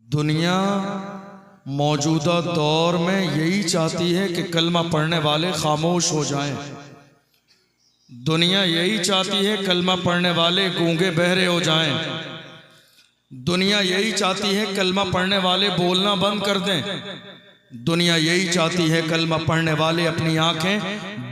दुनिया मौजूदा दौर में यही चाहती है कि कलमा पढ़ने वाले खामोश हो जाएं। दुनिया यही चाहती है कलमा पढ़ने वाले गूंगे बहरे हो जाएं। दुनिया यही चाहती है कलमा पढ़ने वाले बोलना बंद कर दें। दुनिया यही चाहती है कलमा पढ़ने वाले अपनी आंखें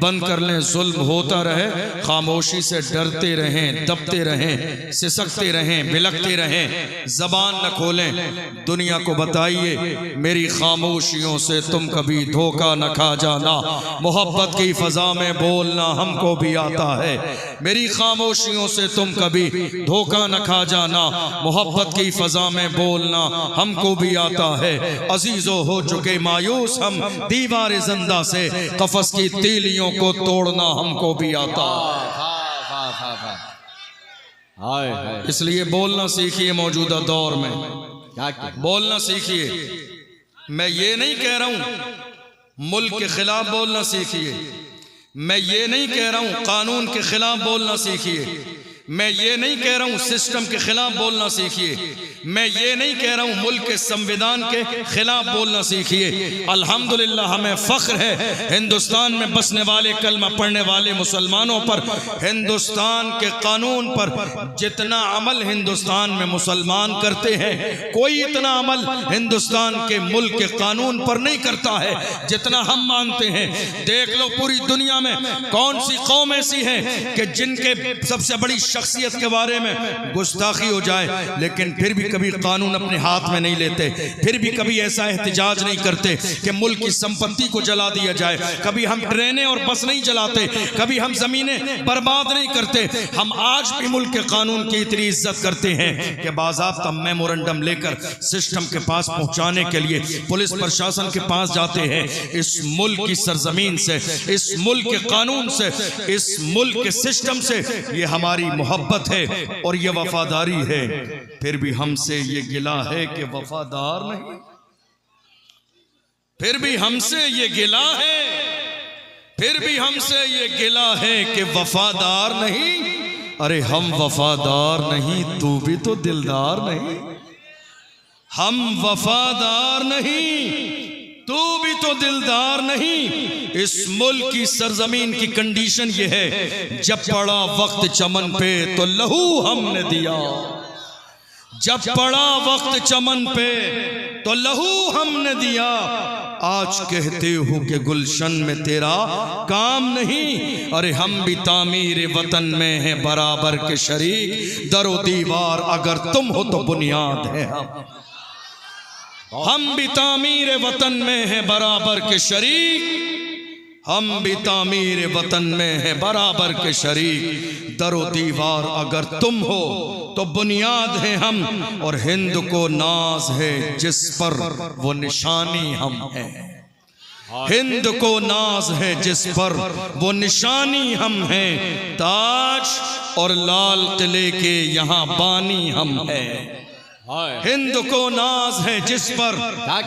बंद कर लें, जुल्म होता रहे, खामोशी से डरते रहें, दबते रहें, सिसकते रहें, बिलकते रहें, जबान न खोलें। दुनिया को बताइए मेरी खामोशियों से तुम कभी धोखा न खा जाना, मोहब्बत की फजा में बोलना हमको भी आता है। मेरी खामोशियों से तुम कभी धोखा न खा जाना, मोहब्बत की फजा में बोलना हमको भी आता है। अजीजों हो चुके मायूस हम दीवार जिंदा से, कफस की तीलियों को तोड़ना हमको भी आता है। इसलिए बोलना सीखिए मौजूदा दौर में, बोलना सीखिए। मैं ये नहीं कह रहा हूं मुल्क के खिलाफ बोलना सीखिए, मैं ये नहीं कह रहा हूं कानून के खिलाफ बोलना सीखिए, मैं ये नहीं कह रहा हूं सिस्टम के खिलाफ बोलना सीखिए, मैं ये नहीं कह रहा हूं मुल्क के संविधान के खिलाफ बोलना सीखिए। अल्हम्दुलिल्लाह हमें फख्र है हिंदुस्तान में बसने वाले कलमा पढ़ने वाले मुसलमानों पर, हिंदुस्तान के कानून पर। जितना अमल हिंदुस्तान में मुसलमान करते हैं, कोई इतना अमल हिंदुस्तान के मुल्क के कानून पर नहीं करता है जितना हम मानते हैं। देख लो पूरी दुनिया में कौन सी कौम ऐसी है कि जिनके सबसे बड़ी शख्सियत के बारे में गुस्ताखी हो जाए लेकिन फिर भी कभी कानून अपने हाथ में नहीं लेते, फिर भी कभी ऐसा एहतिजाज नहीं करते कि मुल्क की संपत्ति को जला दिया जाए। कभी हम ट्रेनें और बस नहीं जलाते, कभी हम जमीनें बर्बाद नहीं करते। हम आज भी मुल्क के कानून की इतनी इज्जत करते हैं कि बाज़ाब्ता मेमोरेंडम लेकर सिस्टम के पास पहुंचाने के लिए पुलिस प्रशासन के पास जाते हैं। इस मुल्क की सरजमीन से, इस मुल्क के कानून से, इस मुल्क के सिस्टम से ये हमारी मोहब्बत है और ये वफादारी है। फिर भी हमसे ये गिला है कि वफादार नहीं, फिर भी हमसे ये गिला है, फिर भी हमसे ये गिला है कि वफादार नहीं। अरे हम वफादार नहीं, तू भी तो दिलदार नहीं। हम वफादार नहीं, तू भी तो दिलदार नहीं। इस मुल्क की सरजमीन की कंडीशन ये है, जब पड़ा वक्त चमन पे तो लहू हमने दिया, जब पड़ा वक्त चमन पे तो लहू हमने दिया। आज कहते हो कि गुलशन में तेरा काम नहीं, अरे हम भी तामीर वतन में हैं बराबर के शरीक। दरो दीवार अगर तुम हो तो बुनियाद है हम भी तामीर वतन में हैं बराबर के शरीक, हम भी तामीर वतन में हैं बराबर के शरीक। दरो दीवार अगर तुम हो तो बुनियाद है हम, और हिंद को नाज है जिस पर वो निशानी हम हैं। हिंद को नाज है जिस पर वो निशानी हम हैं। ताज और लाल किले के यहाँ बानी हम हैं। हिंद को नाज है जिस पर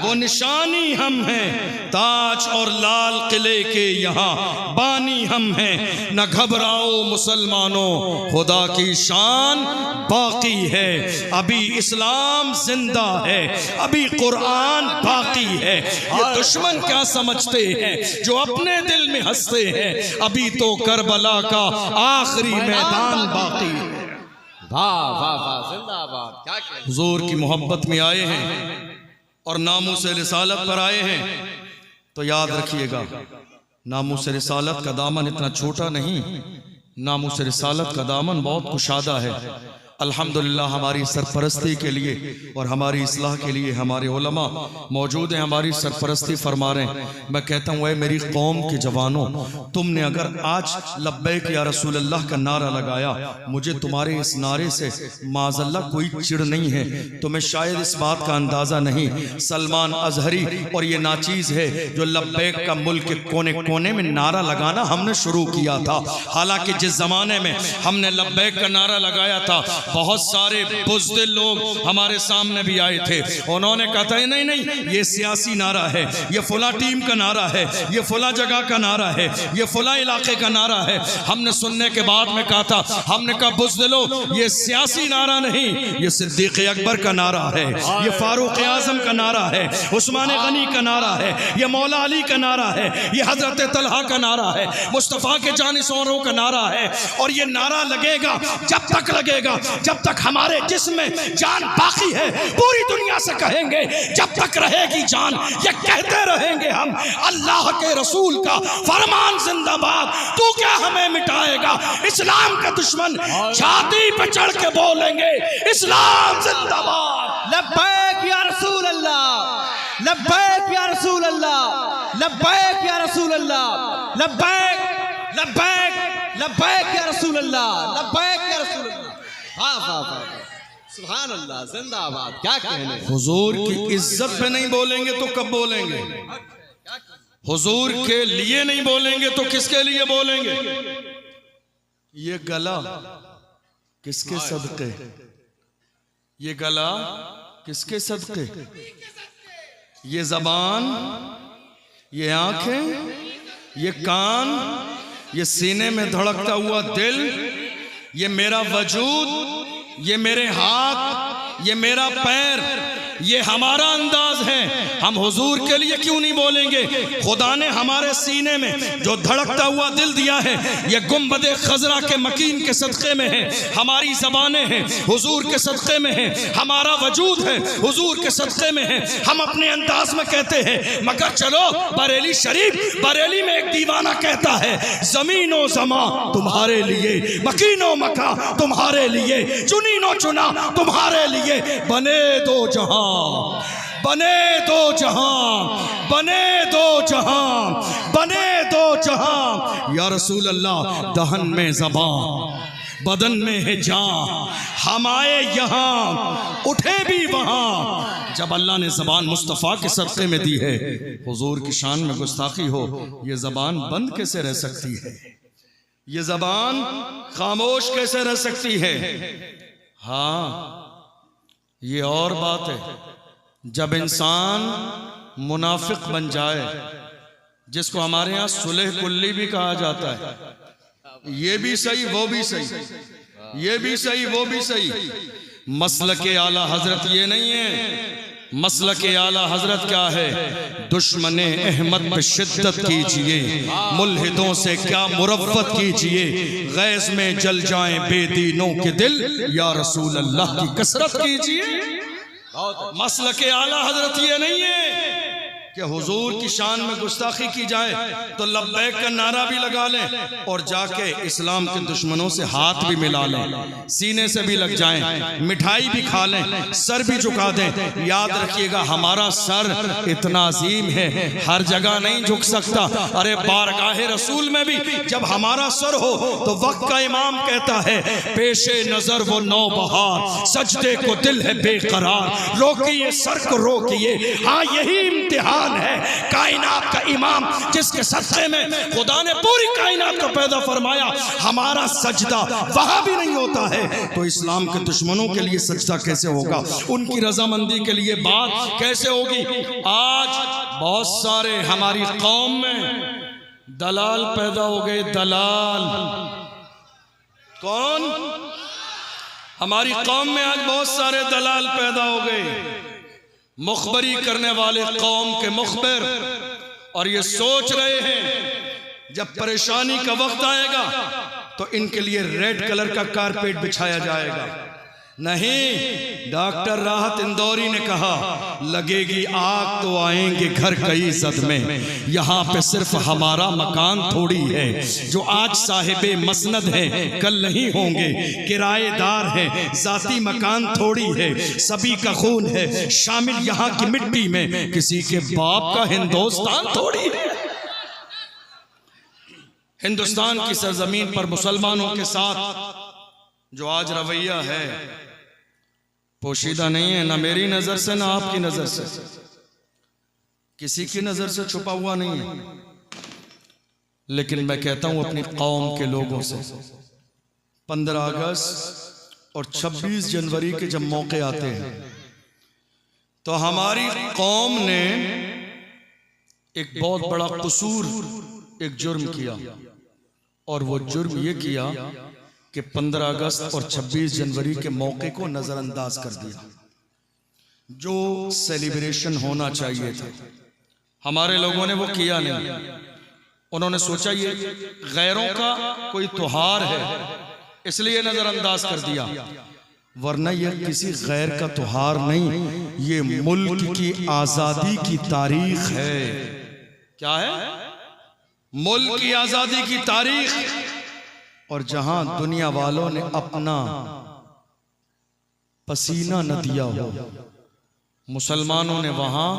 वो निशानी हम हैं। ताज और लाल किले के यहाँ बानी हम हैं। न घबराओ मुसलमानों, खुदा की शान बाकी है। अभी इस्लाम जिंदा है, अभी कुरान बाकी है। ये दुश्मन क्या समझते हैं जो अपने दिल में हंसते हैं, अभी तो करबला का आखिरी मैदान बाकी है। वाह वाह वाह, जिंदाबाद। क्या हुजूर की मोहब्बत में आए हैं और नामूस रिसालत पर आए हैं तो याद रखिएगा, नामूस रिसालत का दामन इतना छोटा नहीं, नामूस रिसालत का दामन बहुत कुशादा है। अल्हम्दुलिल्लाह हमारी सरपरस्ती के लिए और हमारी इस्लाह के लिए हमारे उलमा मौजूद हैं, हमारी सरपरस्ती फरमा रहे हैं। मैं कहता हूँ, ऐ मेरी कौम के जवानों, तुमने अगर आज लब्बैक या रसूल अल्लाह का नारा लगाया, मुझे तुम्हारे इस नारे से माज़अल्लाह कोई चिढ़ नहीं है। तुम्हें शायद इस बात का अंदाज़ा नहीं, सलमान अजहरी और ये नाचीज़ है जो लब्बैक का मुल्क के कोने कोने में नारा लगाना हमने शुरू किया था। हालांकि जिस ज़माने में हमने लब्बैक का नारा लगाया था बहुत सारे बुज़दिल लोग हमारे सामने भी आए थे, उन्होंने कहा था नहीं नहीं ये सियासी नारा है, ये फुला टीम का नारा है, ये फुला जगह का नारा है, ये फुला इलाके का नारा है। हमने सुनने के बाद में कहा था, हमने कहा बुज़दिलो ये सियासी नारा नहीं, ये सिद्दीक़ अकबर का नारा है, ये फारूक आज़म का नारा है, उस्मान गनी का नारा है, ये मौला अली का नारा है, ये हजरत तलहा का नारा है, मुस्तफ़ा के जानिसोरों का नारा है। और ये नारा लगेगा जब तक लगेगा जब तक हमारे जिस्म में जान बाकी है। पूरी दुनिया से कहेंगे जब तक रहेगी जान, ये कहते रहेंगे हम, अल्लाह के रसूल का फरमान जिंदाबाद। तू क्या हमें मिटाएगा? इस्लाम के दुश्मन छाती पे चढ़ के बोलेंगे इस्लाम जिंदाबाद। लब्बैक या रसूल अल्लाह, लब्बैक या रसूल अल्लाह, लब्बैक या रसूल अल्लाह, लब्बैक लब्बैक लब्बैक या रसूल अल्लाह, लब्बैक या रसूल अल्लाह। वाह वाह वाह, सुभान अल्लाह, जिंदाबाद। क्या कहने, हुजूर की इज्जत पे नहीं बोलेंगे तो कब बोलेंगे? हुजूर के लिए नहीं बोलेंगे तो किसके लिए बोलेंगे? ये गला किसके सदके? ये गला किसके सदके? ये जबान, ये आंखें, ये कान, ये सीने में धड़कता हुआ दिल, ये मेरा वजूद, ये मेरे हाथ, ये मेरा पैर, ये हमारा अंदाज है। हम हुजूर के लिए क्यों नहीं बोलेंगे? खुदा ने हमारे सीने में जो धड़कता हुआ दिल दिया है, ये गुंबदे खजरा के मकीन के सदक़े में है। हमारी ज़बानें हैं हुजूर के सदक़े में है, हमारा वजूद है हुजूर के सदक़े में है। हम अपने अंदाज में कहते हैं, मगर चलो बरेली शरीफ, बरेली में एक दीवाना कहता है, ज़मीनो ज़मा तुम्हारे लिए, मकीनो मका तुम्हारे लिए, चुनीनो चुना तुम्हारे लिए, बने दो जहां, बने दो जहां, बने दो जहां, बने दो जहां। या रसूल अल्लाह, दहन में ज़बान, बदन में है जान, हम आए यहाँ उठे भी वहाँ। जब अल्लाह ने ज़बान मुस्तफ़ा के सदक़े में दी है, हुजूर की शान में गुस्ताखी हो, ये ज़बान बंद कैसे रह सकती है? ये ज़बान खामोश कैसे रह सकती है? हाँ, ये और बात है जब इंसान मुनाफिक बन जाए, जिसको हमारे यहाँ सुलह कुल्ली भी कहा जाता है। ये भी सही वो भी सही, ये भी सही वो भी सही। मसलके आला हजरत ये नहीं है। मसलके आला हजरत क्या है? दुश्मने अहमद पे शिद्दत कीजिए, मुल्हिदों से क्या मुरव्वत कीजिए, गैज़ में जल जाएं बेदीनों के दिल, या रसूल अल्लाह की कसरत कीजिए। मसलके आला हजरत ये नहीं है कि हुजूर की शान में गुस्ताखी की जाए तो लब्बैक का नारा भी लगा लें और जाके इस्लाम के दुश्मनों से हाथ भी मिला लें, सीने से भी लग जाएं, मिठाई भी खा लें, सर भी झुका दें। याद रखिएगा, हमारा सर इतना अजीम है, हर जगह नहीं झुक सकता। अरे बारगाहे रसूल में भी जब हमारा सर हो तो वक्त का इमाम कहता है, पेशे नजर वो नौबहार, सजदे को दिल है बेकरार, रोकिए सर को रोकिए। हाँ, यही इम्तिहान है कायनात का इमाम, जिसके सजदे में खुदा ने पूरी कायनात को पैदा फरमाया। हमारा सजदा वहां भी नहीं होता है तो इस्लाम के दुश्मनों के लिए सजदा कैसे होगा? उनकी रजामंदी के लिए बात कैसे होगी? आज बहुत सारे हमारी कौम में दलाल पैदा हो गए। दलाल कौन? हमारी कौम में आज बहुत सारे दलाल पैदा हो गए, मुखबरी करने वाले कौम के मुखबिर, और ये सोच रहे हैं जब परेशानी का वक्त आएगा तो इनके लिए रेड कलर का कारपेट बिछाया जाएगा। नहीं, डॉक्टर राहत इंदौरी ने कहा, लगेगी आग तो आएंगे घर कई जद में, यहाँ पे सिर्फ हमारा मकान थोड़ी है। जो आज साहिबे मसनद हैं कल नहीं होंगे, किराएदार हैं जाती मकान थोड़ी है, सभी का खून है शामिल यहाँ की मिट्टी में, किसी के बाप का हिंदुस्तान थोड़ी है। हिंदुस्तान की सरजमीन पर मुसलमानों के साथ जो आज रवैया है पोशीदा नहीं है, ना मेरी नजर से ना आपकी नजर से, किसी की नजर से छुपा हुआ नहीं है। लेकिन मैं कहता हूं अपनी कौम के लोगों से, 15 अगस्त और 26 जनवरी के जब मौके आते हैं तो हमारी कौम ने एक बहुत बड़ा कसूर, एक जुर्म किया, और वो जुर्म ये किया कि 15 अगस्त और 26 जनवरी के मौके को नजरअंदाज कर दिया। जो सेलिब्रेशन होना चाहिए था हमारे लोगों ने वो किया नहीं। उन्होंने सोचा ये गैरों का कोई त्योहार है इसलिए नजरअंदाज कर दिया, वरना यह किसी गैर का त्योहार नहीं, ये मुल्क की आजादी की तारीख है। क्या है? मुल्क की आजादी की तारीख। और जहां दुनिया वालों ने अपना पसीना न दिया हो, मुसलमानों ने वहां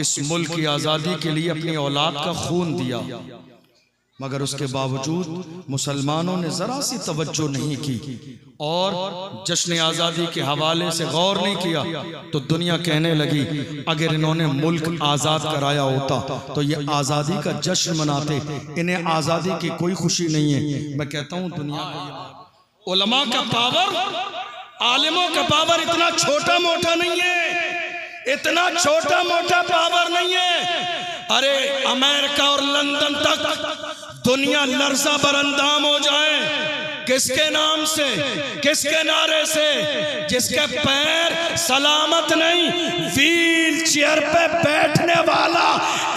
इस मुल्क की आजादी के लिए अपनी औलाद का खून दिया, मगर उसके बावजूद मुसलमानों ने जरा सी तवज्जो नहीं की और जश्न आज़ादी के हवाले से गौर नहीं किया। तो दुनिया कहने लगी अगर इन्होंने मुल्क आज़ाद कराया होता तो ये आज़ादी का जश्न मनाते, इन्हें आज़ादी की कोई खुशी नहीं है। मैं कहता हूँ दुनिया को उलमा का पावर, आलिमों का पावर इतना छोटा मोटा नहीं है, इतना छोटा मोटा पावर नहीं है। अरे अमेरिका और लंदन तक दुनिया लर्जा बरंदाम हो जाए, किसके नाम से, किसके नारे से? जिसके पैर सलामत नहीं, व्हील चेयर पे बैठने वाला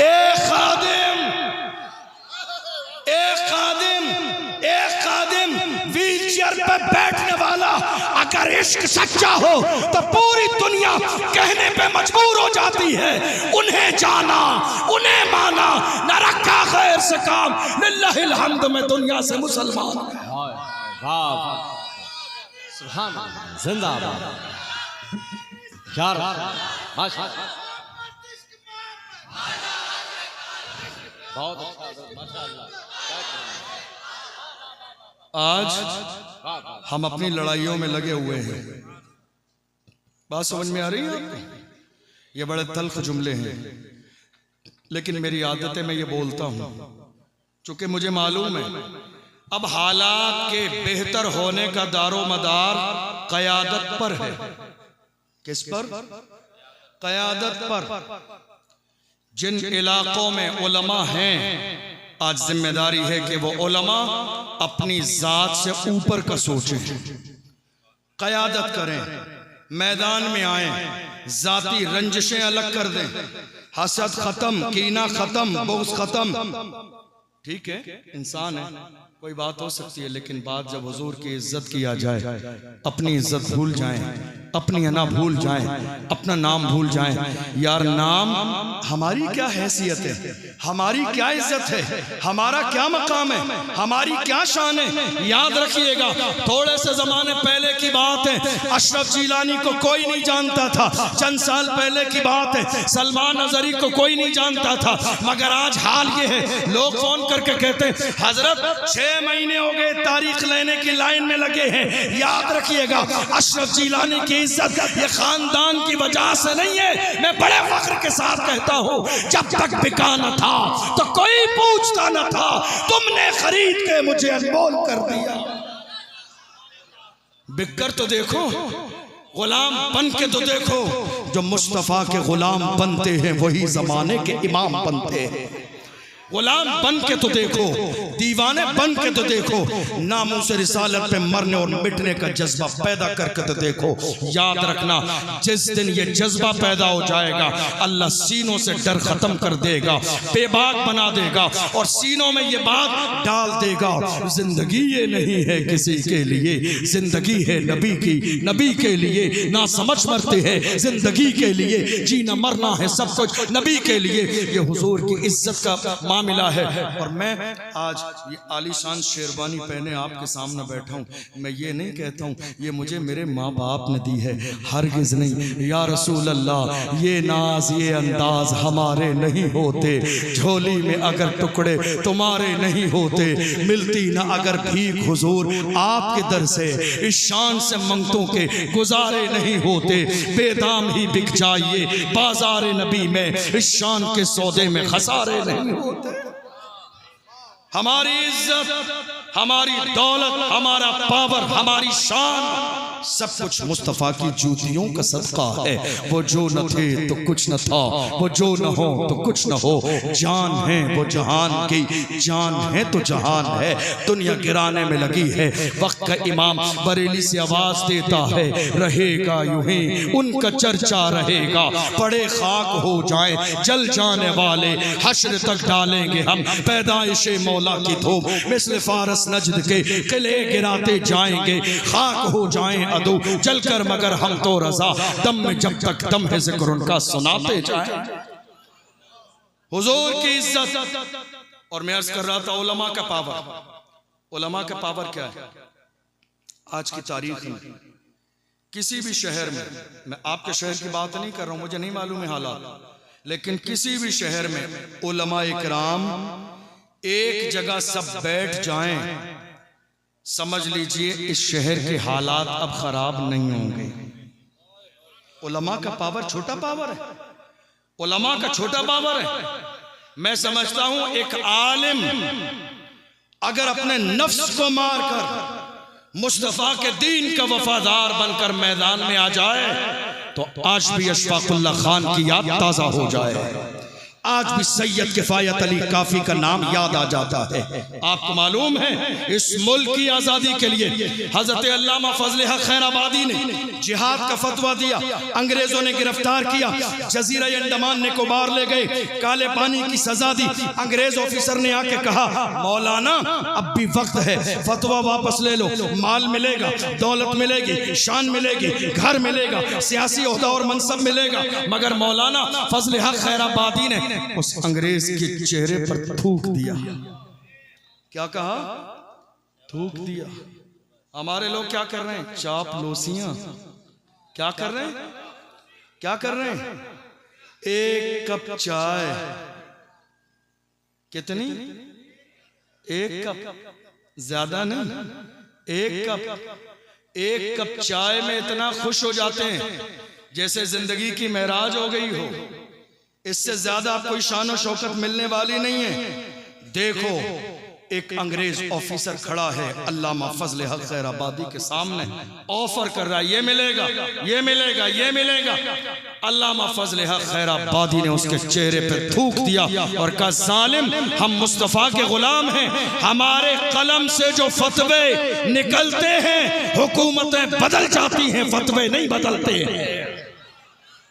एक खादिम व्हील चेयर पे बैठने वाला अगर इश्क सच्चा हो तो पूरी दुनिया कहने पे मजबूर हो जाती है उन्हें जाना, उन्हें माना, न रखा खैर से काम, लिल्लाहिल हम्द में दुनिया से मुसलमान। सुभान अल्लाह, जिंदाबाद, बहुत अच्छा, माशाअल्लाह। आज हम अपनी लड़ाइयों में लगे हुए हैं, बात समझ में आ रही है? ये बड़े तल्ख जुमले हैं, लेकिन मेरी आदत है मैं ये बोलता हूं चूंकि मुझे मालूम है अब हालात के बेहतर होने का दारो मदार क़यादत पर है। किस पर? क़यादत पर। जिन इलाकों में उलमा हैं आज जिम्मेदारी है कि वो उलमा अपनी जात से ऊपर का सोचें, क़यादत करें, मैदान में आए, जाती रंजिशें अलग कर दें, हसद खत्म, कीना खत्म, बुग़्ज़ खत्म। ठीक है, इंसान है, कोई बात हो सकती है, लेकिन बात जब हुजूर की इज्जत किया जाए, अपनी इज्जत भूल जाएं, अपनी अना भूल जाएं, अपना नाम भूल जाएं। यार नाम हमारी क्या हैसियत है, हमारी क्या इज्जत है, हमारा क्या मकाम है, हमारी क्या शान है। याद रखिएगा थोड़े से जमाने पहले की बात है, अशरफ जिलानी को कोई नहीं जानता था, चंद साल पहले की बात है, सलमान नजरी को कोई नहीं जानता था, मगर आज हाल ये है लोग फोन करके कहते हैं हजरत 6 महीने हो गए तारीख लेने की लाइन में लगे हैं। याद रखिएगा अशरफ जिलानी की इज्जत ये खानदान की वजह से नहीं है। मैं बड़े फख्र के साथ कहता हूँ जब तक बिका न था तो कोई पूछता न था, तुमने खरीद के मुझे अनमोल कर दिया। बिककर तो देखो, गुलाम बन के तो देखो, जो मुस्तफा के गुलाम बनते हैं वही जमाने के इमाम बनते हैं। गुलाम बन के तो देखो, दीवाने बन के तो देखो, नामूस रिसालत पे मरने और मिटने का जज्बा पैदा करके तो देखो। याद रखना जिस दिन ये जज्बा पैदा हो जाएगा अल्लाह सीनों से डर खत्म कर देगा, बेबाक बना देगा और सीनों में ये बात डाल देगा, जिंदगी ये नहीं है किसी के लिए, जिंदगी है नबी की, नबी के लिए ना समझ मरते हैं, जिंदगी के लिए जीना मरना है सब कुछ नबी के लिए। ये हुजूर की इज्जत का मिला है। और मैं आज ये आलीशान शेरवानी पहने आपके सामने बैठा हूँ, मैं ये नहीं कहता हूँ ये मुझे मेरे माँ बाप ने दी है, हरगिज़ नहीं। या रसूल अल्लाह ये नाज ये अंदाज हमारे नहीं होते, झोली में अगर टुकड़े तुम्हारे नहीं होते, मिलती ना अगर भीख हुजूर आपके दर से, इस शान से मंगतों के गुजारे नहीं होते, बेदाम ही बिक जाइए बाजार नबी में, इस शान के सौदे में खसारे नहीं होते। हमारी इज्जत, हमारी दौलत, हमारा पावर, हमारी शान सब कुछ मुस्तफ़ा की जूतियों का सदका है। वो जो न थे तो कुछ न था, वो जो न हो तो कुछ न हो। जान है वो जहान की, जान है तो जहान है। दुनिया गिराने में लगी है, वक्त का इमाम बरेली से आवाज देता है, रहेगा यूं ही उनका चर्चा रहेगा। पड़े खाक हो जाए जल जाने वाले, हश्र तक डालेंगे हम पैदाइशे मौला की धूप। मिस्ल फारस नजद के किले गिराते जाएंगे, खाक हो जाएं अदू जलकर मगर हम तो रजा। दम में जब तक दम है जिक्र उनका सुनाते जाएं। हुजूर की इज्जत। और मैं अर्ज कर रहा था उलमा का पावर, उलमा का पावर क्या है आज की तारीख में। किसी भी शहर में, मैं आपके शहर की बात नहीं कर रहा हूं, मुझे नहीं मालूम है हालात, लेकिन किसी भी शहर में उलमा इकराम एक जगह सब बैठ जाएं, समझ लीजिए इस शहर के हालात अब खराब नहीं होंगे। उलमा का पावर छोटा पावर है, उलमा का छोटा पावर है। मैं समझता हूं एक आलिम अगर अपने नफ्स को मारकर मुस्तफा के दीन का वफादार बनकर मैदान में आ जाए तो आज भी अशफाकुल्लाह खान की याद ताजा हो जाए, आज भी सैयद किफायत अली काफी का नाम याद आ जाता है। आपको मालूम है इस मुल्क की आजादी के लिए हजरत अल्लामा फजल हक खैराबादी ने जिहाद का फतवा दिया, अंग्रेजों ने गिरफ्तार किया, जजीरा अंडमान निकोबार ले गए, काले पानी की सजा दी। अंग्रेज ऑफिसर ने आके कहा, मौलाना अब भी वक्त है, फतवा वापस ले लो, माल मिलेगा, दौलत मिलेगी, शान मिलेगी, घर मिलेगा, सियासी ओहदा और मनसब मिलेगा, मगर मौलाना फजल हक खैराबादी ने उस अंग्रेज के चेहरे पर थूक दिया। क्या कहा? थूक दिया। हमारे लोग क्या कर रहे हैं? चापलूसियां। क्या कर रहे हैं? क्या कर रहे हैं? एक कप चाय कितनी? एक कप, ज्यादा नहीं, एक कप चाय में इतना खुश हो जाते हैं जैसे जिंदगी की महराज हो गई हो। इससे ज्यादा कोई शान और शौकत मिलने वाली नहीं है। देखो एक अंग्रेज ऑफिसर खड़ा है अल्लामा फजल हक खैराबादी के सामने, ऑफर कर रहा है, ये मिलेगा, ये मिलेगा, ये मिलेगा। अल्लामा फजल हक खैराबादी ने उसके चेहरे पे थूक दिया और कहा, जालिम, हम मुस्तफा के गुलाम हैं, हमारे कलम से जो फतवे निकलते हैं हुकूमतें बदल जाती हैं, फतवे नहीं बदलते हैं।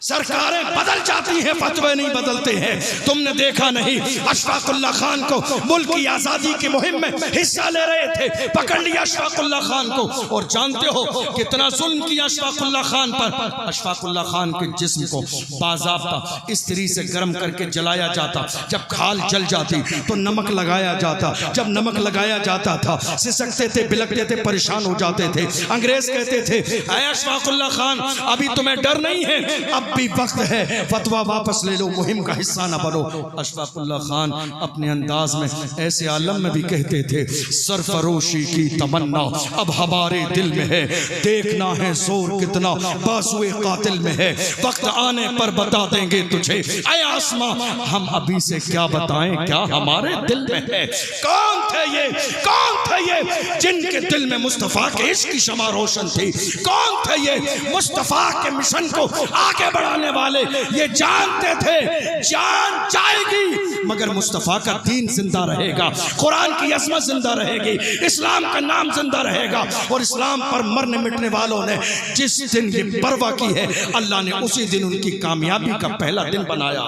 सरकारें बदल जाती हैं, फतवे नहीं बदलते हैं। तुमने देखा नहीं अशफाकुल्लाह खान को मुल्क की आजादी की मुहिम में हिस्सा ले रहे थे, पकड़ लिया अशफाकुल्लाह खान को, और जानते हो कितना जुल्म किया अशफाकुल्लाह खान पर। अशफाकुल्लाह खान के जिस्म को बाज़ाब्ता इस्त्री से गर्म करके जलाया जाता, जब खाल जल जाती तो नमक लगाया जाता, जब नमक लगाया जाता था सिसकते थे, बिलकते थे, परेशान हो जाते थे। अंग्रेज कहते थे, ऐ अशफाकुल्लाह खान, अभी तुम्हें डर नहीं है, अब भी वक्त है, फतवा वापस ले लो, मुहिम का हिस्सा न बनो। अशफाकुल्लाह खान अपने अंदाज में ऐसे आलम में भी कहते थे, सरफरोशी की तमन्ना अब हमारे दिल में है, देखना है जोर कितना बाजुए कातिल में है, वक्त आने पर बता देंगे तुझे ऐ आसमां, हम अभी से क्या बताएं क्या हमारे दिल में है। कौन थे ये, कौन थे ये जिनके दिल में मुस्तफा के इश्क की शमा रोशन थी? कौन थे ये मुस्तफा के मिशन को आगे बढ़ाने वाले? ये जानते थे जान जाएगी मगर मुस्तफा का दीन जिंदा रहेगा, कुरान की अज़मत जिंदा रहेगी, इस्लाम का नाम जिंदा रहेगा। और इस्लाम पर मरने मिटने वालों ने जिस दिन ये परवाह की है, अल्लाह ने उसी दिन उनकी कामयाबी का पहला दिन बनाया।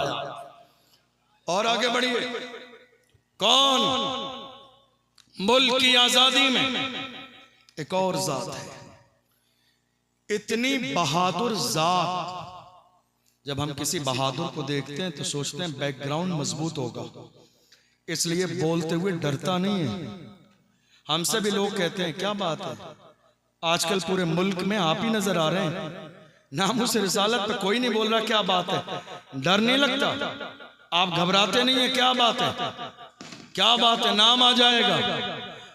और आगे बढ़िए, कौन? मुल्क की आजादी में एक और जात है, इतनी बहादुर जात। जब हम किसी बहादुर को देखते हैं तो सोचते हैं बैकग्राउंड मजबूत होगा, इसलिए बोलते हुए डरता नहीं है। हमसे भी लोग कहते हैं, क्या बात है, आजकल पूरे मुल्क में आप ही नजर आ रहे हैं, नामुस रिसालत पे कोई नहीं बोल रहा, क्या बात है? डर नहीं लगता? आप घबराते नहीं है? क्या बात है, क्या बात है? नाम आ जाएगा।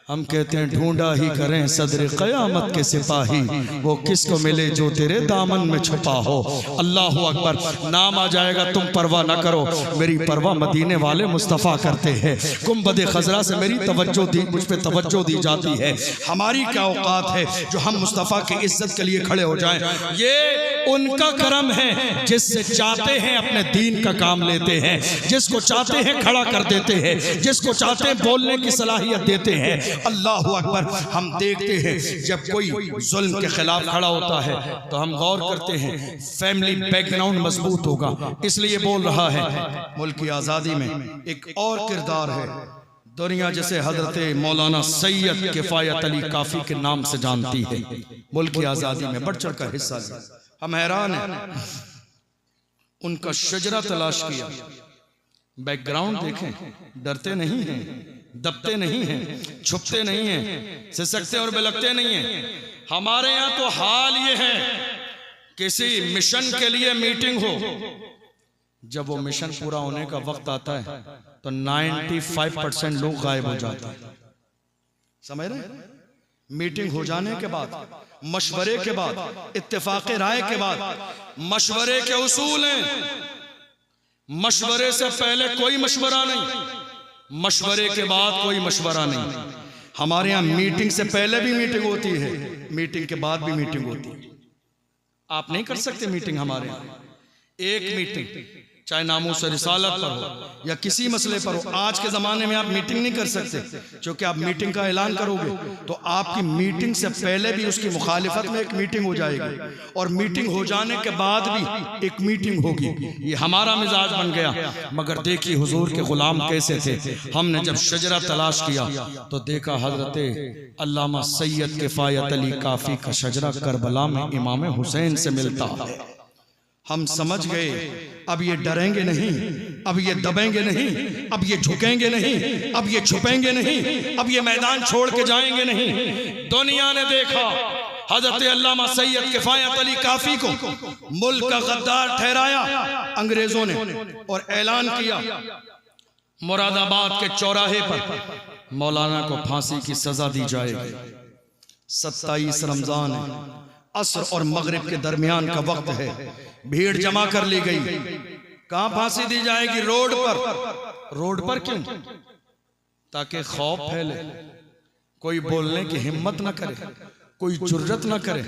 हम कहते हैं ढूंढा ही करें सदर क़यामत के सिपाही, वो किसको मिले जो तेरे दामन में छुपा हो। अल्लाह अकबर। नाम आ जाएगा, तुम परवाह ना करो, मेरी परवाह मदीने वाले मुस्तफ़ा करते हैं। गुंबद खजरा से मेरी तवज्जो दी, मुझ पे तवज्जो दी जाती है। हमारी क्या औकात है जो हम मुस्तफ़ा की इज्जत के लिए खड़े हो जाएं। ये उनका करम है, जिससे चाहते हैं अपने दीन का काम लेते हैं, जिसको चाहते हैं खड़ा कर देते हैं, जिसको चाहते हैं बोलने की सलाहियत देते हैं। अल्लाह अकबर। हम देखते हैं जब कोई जुल्म के खिलाफ खड़ा होता है तो हम गौर करते हैं फैमिली बैकग्राउंड मजबूत होगा, इसलिए बोल रहा है। मुल्क की आज़ादी में एक और किरदार है, दुनिया जैसे हजरत मौलाना सैयद किफायत अली काफी के नाम से जानती है। मुल्क की आज़ादी में बढ़ चढ़ कर हिस्सा लिया। हम हैरान हैं, उनका शजरा तलाश किया, बैकग्राउंड देखें, डरते नहीं हैं, दबते नहीं हैं, छुपते नहीं हैं, सिसकते और बिलकते नहीं हैं। हमारे यहाँ तो हाल ये है, किसी मिशन के लिए मीटिंग हो, जब वो मिशन पूरा होने का वक्त आता है तो 95% लोग गायब हो जाते हैं। समझ रहे? मीटिंग हो जाने के बाद, मशवरे के बाद, इत्तेफाक राय के बाद, मशवरे के उसूल हैं। मशवरे से पहले कोई मशवरा नहीं, मशवरे के बाद कोई मशवरा नहीं। हमारे यहाँ मीटिंग से पहले भी मीटिंग होती है, मीटिंग के बाद भी मीटिंग होती है। आप नहीं कर सकते मीटिंग हमारे यहाँ। एक मीटिंग चाहे नामूस रिसालत पर हो या किसी मसले पर हो, आज के ज़माने में आप मीटिंग नहीं कर सकते, क्योंकि आप मीटिंग का ऐलान करोगे तो आपकी मीटिंग से पहले भी उसकी मुखालिफत में एक मीटिंग हो जाएगी और मीटिंग हो जाने के बाद भी एक मीटिंग होगी। ये हमारा मिजाज बन गया। मगर देखिए हुजूर के गुलाम कैसे थे। हमने जब शजरा तलाश किया तो देखा हजरत अल्लामा सैयद किफायत अली काफ़ी का शजरा करबला में इमाम हुसैन से मिलता है। हम समझ गए, अब ये डरेंगे नहीं, अब ये दबेंगे नहीं, अब ये झुकेंगे नहीं, अब ये छुपेंगे नहीं, अब ये मैदान छोड़ के जाएंगे नहीं। दुनिया ने देखा हजरत अल्लामा सैयद किफायत अली काफी को मुल्क का गद्दार ठहराया अंग्रेजों ने और ऐलान किया मुरादाबाद के चौराहे पर मौलाना को फांसी की सजा दी जाएगी। 27 रमजान है, असर और मगरिब के दरमियान का वक्त है, भीड़ जमा कर ली गई। कहां फांसी दी जाएगी? रोड पर। रोड पर क्यों? ताकि खौफ फैले, कोई बोलने की हिम्मत न करे, कोई जुर्रत न करे,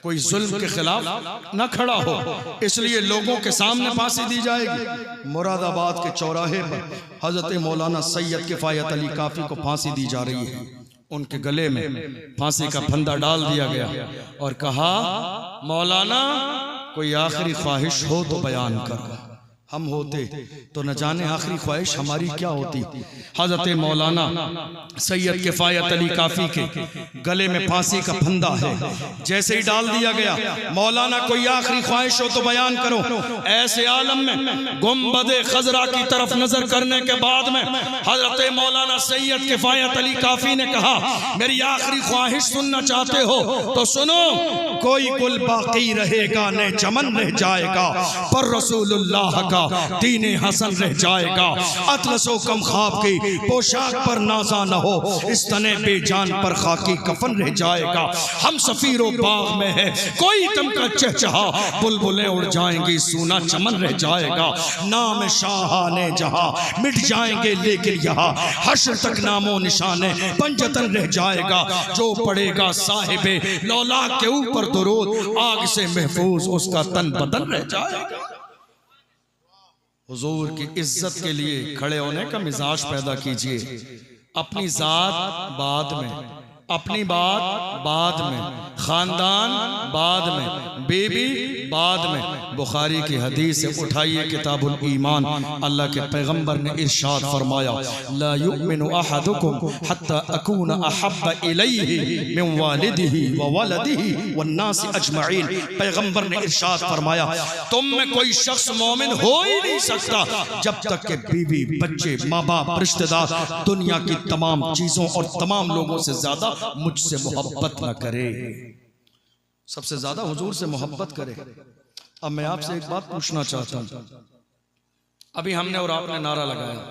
कोई जुल्म के खिलाफ न खड़ा हो, इसलिए लोगों के सामने फांसी दी जाएगी। मुरादाबाद के चौराहे पर हजरत मौलाना सैयद किफायत अली काफी को फांसी दी जा रही है। उनके गले में फांसी का फंदा डाल दिया गया और कहा, मौलाना कोई आखिरी ख्वाहिश हो तो बयान कर। हम होते तो न जाने आखिरी ख्वाहिश हमारी क्या होती। हजरत मौलाना सैयद किफायत अली काफी के गले में फांसी का फंदा है, जैसे ही डाल दिया गया, मौलाना कोई आखिरी ख्वाहिश हो तो बयान करो। ऐसे आलम में गुंबद खजरा की तरफ नजर करने के बाद में हजरत मौलाना सैयद किफायत अली काफी ने कहा, मेरी आखिरी ख्वाहिश सुनना चाहते हो तो सुनो, कोई गुल बाकी रहेगा न चमन रह जाएगा, पर रसूलुल्लाह का दीन हसन रह जाएगा। अतलसो कम ख्वाब की पोशाक पर नाजा न हो, इस तने बेजान पर खाकी कफन रह जाएगा। हम सफीरो बाग में है, कोई दम का चहचहा, बुलबुलें उड़ जाएंगी, सूना चमन रह जाएगा। नाम शाहाने जहां मिट जाएंगे, लेकिन यहाँ हश्र तक नामो निशाने पंजतन रह जाएगा। जो पड़ेगा साहिबे लौला के ऊपर दुरूद, आग से महफूज उसका तन बदन रह जाएगा। हुजूर की इज्जत के लिए खड़े होने का मिजाज पैदा कीजिए। अपनी जात बाद में, अपनी बात बाद में, खानदान बाद में, बेबी बाद में। बुखारी की हदीस से उठाइए किताबुल ईमान, अल्लाह के पैगंबर ने इरशाद फरमाया, ला युमिनु अहदुकुम हत्ता अकून अहब्बा इलैहि मिन वालिदिही व वलदिही वन्नास अजमईन। पैगंबर ने इरशाद फरमाया, तुम में कोई शख्स मोमिन हो ही नहीं सकता जब तक कि बीवी, बच्चे, माँ बाप, रिश्तेदार, दुनिया की तमाम चीजों और तमाम लोगों से ज्यादा मुझसे मोहब्बत न करे, सबसे ज्यादा हुजूर से मोहब्बत करे। अब मैं आपसे एक बात पूछना चाहता हूं। अभी हमने और आपने नारा लगाया,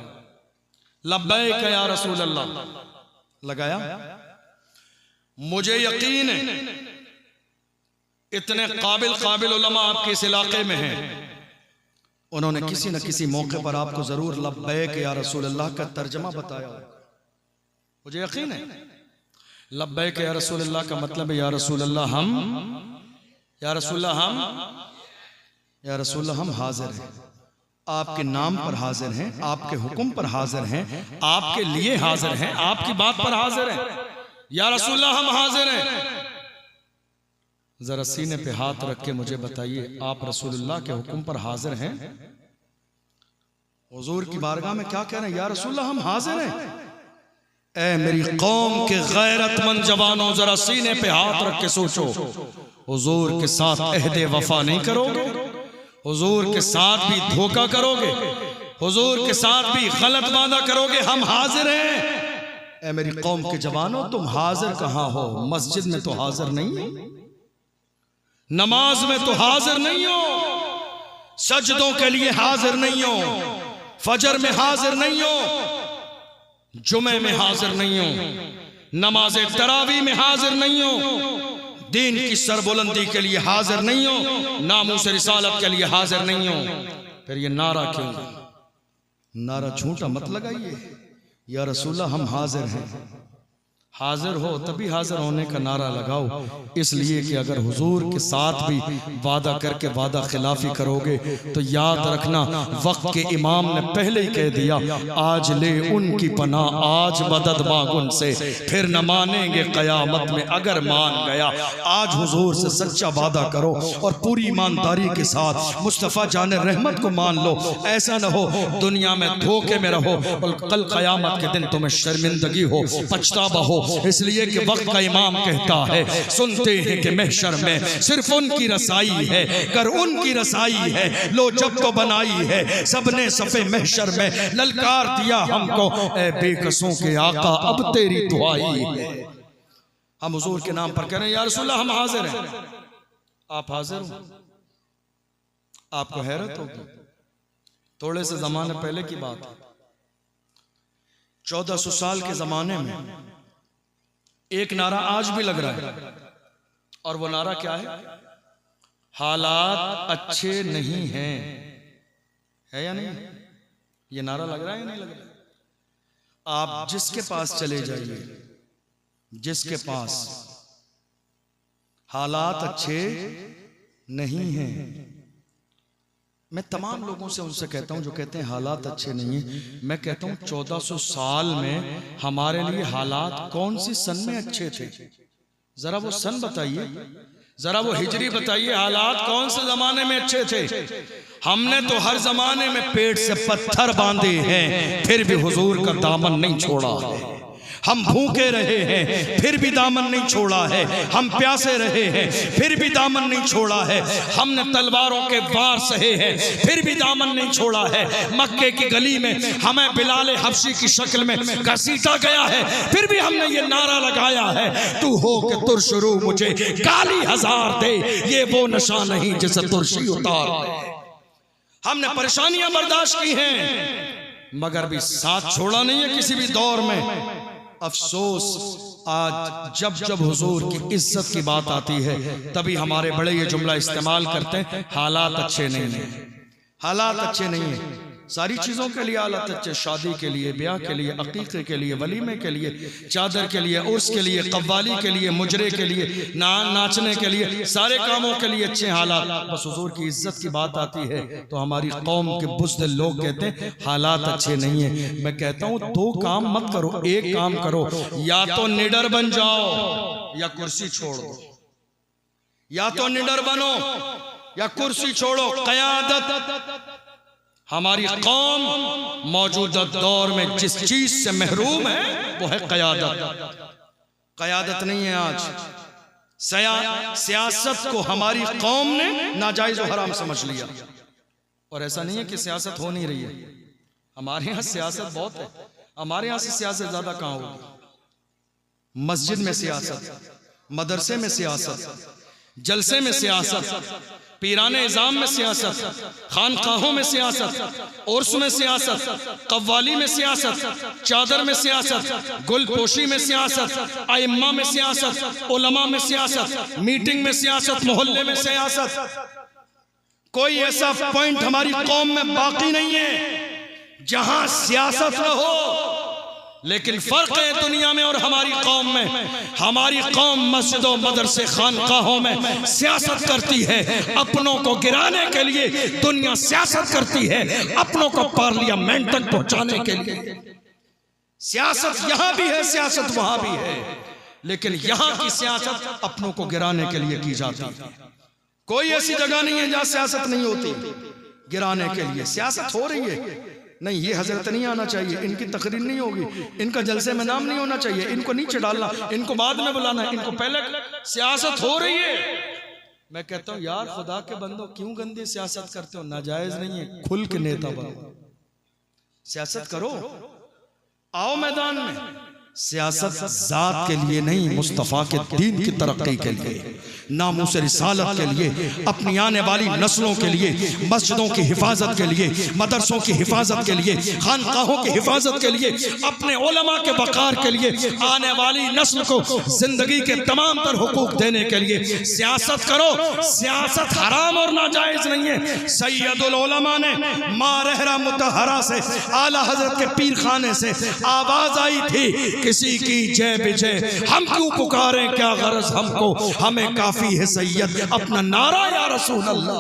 लब्बैक या रसूल अल्लाह, लगाया। मुझे यकीन है इतने काबिल उलमा आपके इस इलाके में हैं, उन्होंने किसी न किसी मौके पर आपको जरूर लब्बैक या रसूल अल्लाह का तर्जमा बताया होगा। मुझे यकीन है लब्बैक या रसूल अल्लाह का मतलब है या रसूल अल्लाह हम, या रसूल अल्लाह हम, या रसूल अल्लाह हम हाजिर हैं, आपके नाम पर हाजिर हैं, आपके हुक्म पर हाजिर हैं, आपके लिए हाजिर हैं, आपकी बात पर हाजिर हैं, या रसूल अल्लाह हम हाजिर हैं। जरा सीने पे हाथ रख के मुझे बताइए, आप रसूलुल्लाह के हुक्म पर हाजिर हैं? हुजूर की बारगाह में क्या कह रहे हैं? या रसूलल्लाह हम हाजिर हैं। ऐ मेरी कौम के गैरतमंद जवानों, जरा सीने पे हाथ रख के सोचो, हुजूर के साथ अहदे वफा नहीं करोगे? हुजूर के साथ भी धोखा करोगे? हुजूर के साथ भी गलत वादा करोगे? हम हाजिर हैं। ऐ मेरी कौम के जवानों, तुम हाजिर कहाँ हो? मस्जिद में तो हाजिर नहीं हो, नमाज में तो हाजिर नहीं हो, सजदों के लिए हाजिर नहीं हो, फजर में हाजिर नहीं हो, जुमे में हाजिर नहीं हो, नमाज तरावी में हाजिर नहीं हो, दीन की सरबुलंदी के लिए हाजिर नहीं हो, नामूस रिसालत के लिए हाजिर नहीं हो। फिर ये नारा क्यों? नारा झूठा मत लगाइए, या रसूलल्लाह हम हाजिर हैं। हाजिर हो तभी हाजिर होने का नारा लगाओ, इसलिए कि अगर हुजूर के साथ भी वादा करके वादा खिलाफी करोगे तो याद रखना, वक्त के इमाम ने पहले ही कह दिया, आज ले उनकी पनाह, आज मदद मांग उनसे, फिर न मानेंगे कयामत में अगर मान गया। आज हुजूर से सच्चा वादा करो और पूरी ईमानदारी के साथ मुस्तफ़ा जाने रहमत को मान लो। ऐसा न हो दुनिया में धोखे में रहो और कल कयामत के दिन तुम्हें शर्मिंदगी हो, पछतावा हो। इसलिए कि वक्त का इमाम कहता है, सुनते हैं कि महशर में सिर्फ उनकी रसाई है, कर उनकी रसाई है, लो जब तो बनाई है सबने सफे महशर में, ललकार दिया हमको ऐ बेकसों के आका अब तेरी दुआई है। हम हुजूर के नाम पर कह रहे हैं, या रसूलल्लाह हम हाजिर हैं। आप हाजिर हो? आपको हैरत होगी, थोड़े से जमाने पहले की बात है, 1400 साल के जमाने में एक नारा आज भी लग रहा है, और वो नारा क्या है? हालात अच्छे नहीं हैं। है या नहीं? ये नारा लग रहा है या नहीं लग रहा? आप जिसके पास चले जाइए, जिसके पास हालात अच्छे नहीं हैं, मैं तमाम लोगों से उनसे कहता हूं जो कहते हैं हालात अच्छे नहीं हैं, मैं कहता हूं 1400 साल में हमारे लिए हालात कौन सी सन में अच्छे थे? जरा वो सन बताइए, जरा वो हिजरी बताइए, हालात कौन से जमाने में अच्छे थे? हमने तो हर जमाने में पेट से पत्थर बांधे हैं, फिर भी हुजूर का दामन नहीं छोड़ा है। हम भूखे रहे हैं फिर भी दामन नहीं छोड़ा है, हम प्यासे रहे हैं फिर भी दामन नहीं छोड़ा है, हमने तलवारों के वार सहे हैं फिर भी दामन नहीं छोड़ा है। मक्के की गली में हमें बिलाल हबशी की शक्ल में घसीटा गया है, फिर भी हमने ये नारा लगाया है, तू हो के तुरशरू मुझे गाली हजार दे, ये वो नशा नहीं जिसे तुरशी उतार दे। हमने परेशानियां बर्दाश्त की हैं मगर भी साथ छोड़ा नहीं है किसी भी दौर में। अफसोस आज जब जब हुजूर की इज्जत की बात आती है तभी हमारे बड़े ये जुमला इस्तेमाल करते हैं, हालात अच्छे नहीं हैं, हालात अच्छे नहीं हैं। सारी चीज़ों के लिए हालात अच्छे, शादी के लिए, ब्याह के लिए, अकीक़े के लिए, वलीमे के लिए, चादर के लिए, उर्स के लिए, कव्वाली के लिए, मुजरे के लिए, नाचने के लिए, सारे कामों के लिए अच्छे हालात। बस हुजूर की इज्जत की बात आती है तो हमारी कौम के बुज़दिल लोग कहते हैं हालात अच्छे नहीं है। मैं कहता हूँ दो काम मत करो, एक काम करो, या तो निडर बन जाओ या कुर्सी छोड़ दो। या तो निडर बनो या कुर्सी छोड़ो। क़यादत, हमारी कौम मौजूदा दौर में जिस चीज से महरूम है वो है क़यादत। क़यादत नहीं है आज। सियासत को हमारी कौम ने नाजायज और हराम समझ लिया, और ऐसा नहीं है कि सियासत हो नहीं रही है, हमारे यहाँ सियासत बहुत है। हमारे यहाँ से सियासत ज्यादा कहाँ होगी? मस्जिद में सियासत, मदरसे में सियासत, जलसे में सियासत, पीराने इज़ाम में सियासत, खानकाहों में सियासत, उर्स में सियासत, कव्वाली में सियासत, चादर में सियासत, गुलपोशी में सियासत, आइम्मा में सियासत, उलमा में सियासत, मीटिंग में सियासत, मोहल्ले में सियासत। कोई ऐसा पॉइंट हमारी कौम में बाकी नहीं है जहां सियासत न हो। लेकिन फर्क है दुनिया में और हमारी कौम में। हमारी कौम मस्जिदों, मदरसे, खानकाहों में सियासत करती है अपनों को गिराने के लिए, दुनिया सियासत करती है अपनों को पार्लियामेंट तक पहुंचाने के लिए। सियासत यहां भी है, सियासत वहां भी है, लेकिन यहां की सियासत अपनों को गिराने के लिए की जाती है। कोई ऐसी जगह नहीं है जहां सियासत नहीं होती। गिराने के लिए सियासत हो रही है। नहीं, ये हजरत नहीं आना चाहिए, इनकी तकरीर नहीं होगी, इनका जलसे में नाम नहीं होना चाहिए, इनको नीचे डालना, इनको बाद में बुलाना है, इनको पहले। सियासत हो रही है। मैं कहता हूं यार खुदा के बंदो, क्यों गंदी सियासत करते हो? नाजायज नहीं है, खुल के नेता बनो, सियासत करो, आओ मैदान में। सियासत जात के लिए नहीं, मुस्तफ़ा के दीन की तरक्की के लिए, नामूस रिसालत के लिए, अपनी आने वाली नस्लों के लिए, मस्जिदों की हिफाजत के लिए, मदरसों की हिफाजत के लिए, खानकाहों की हिफाजत के लिए, अपने उलमा के वक़ार के लिए, आने वाली नस्ल को जिंदगी के तमाम तर हुकूक देने के लिए सियासत करो। सियासत हराम और नाजायज नहीं है। सैयदुल उलमा ने मारहरा मुतहरा से, आला हजरत के पीर खाने से आवाज आई थी, किसी की जय विजय हम क्यों पुकारें, क्या गरज हमको, हमें काफी है सैयद अपना नारा या रसूल अल्लाह।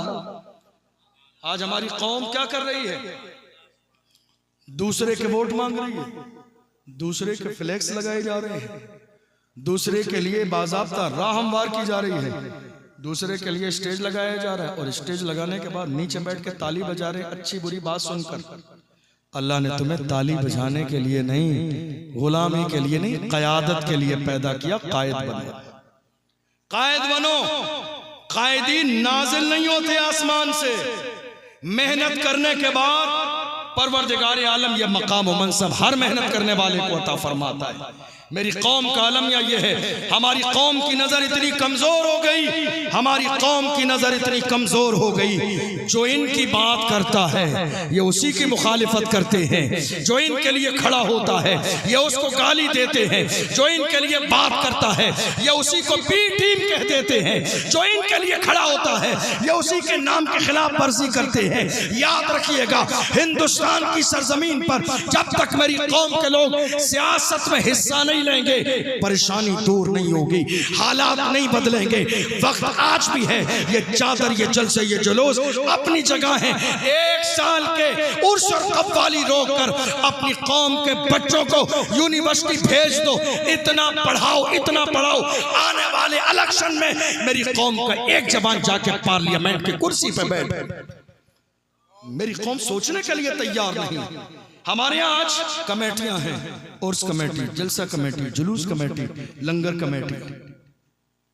आज हमारी कौम क्या कर रही है? दूसरे के वोट मांग रही है, दूसरे के फ्लैक्स लगाए जा रहे हैं, दूसरे के लिए बाज़ाब्ता राह हमवार की जा रही है, दूसरे के लिए स्टेज लगाया जा रहा है, और स्टेज लगाने के बाद नीचे बैठ के ताली बजा रहे हैं अच्छी बुरी बात सुनकर। अल्लाह ने तुम्हें ताली बजाने के लिए नहीं, गुलामी के लिए नहीं, क़यादत के लिए पैदा किया। कायद बनो, कायद बनो। कायदीन नाजिल नहीं होते आसमान से, मेहनत करने के बाद परवरदिगार आलम यह मकाम व मनसब हर मेहनत करने वाले को अता फरमाता है। मेरी कौम का अलमिया यह है, हमारी कौम की नजर इतनी कमजोर हो गई, हमारी कौम की नजर इतनी कमजोर हो गई, जो इनकी बात करता है ये उसी की मुखालिफत करते हैं, जो इनके लिए खड़ा होता है ये उसको गाली देते हैं, जो इनके लिए बात करता है ये उसी को बी टीम कह देते हैं, जो इनके लिए खड़ा होता है ये उसी के नाम के खिलाफ वर्जी करते हैं। याद रखिएगा, हिंदुस्तान की सरजमीन पर जब तक मेरी कौम के लोग सियासत में हिस्सा नहीं लेंगे, परेशानी दूर नहीं होगी, हालात नहीं बदलेंगे। वक्त आज भी है, ये चादर, ये जलसे, ये जुलूस अपनी जगह है। एक साल के उर्स और कव्वाली रोक कर अपनी कौम के बच्चों को यूनिवर्सिटी भेज दो, इतना पढ़ाओ, इतना पढ़ाओ, आने वाले इलेक्शन में मेरी कौम का एक जवान जाके पार्लियामेंट की कुर्सी पर बैठ। मेरी कौम सोचने के लिए तैयार नहीं। हमारे यहाँ आज कमेटियां हैं, उर्स कमेटी, जलसा कमेटी, जुलूस कमेटी, लंगर कमेटी,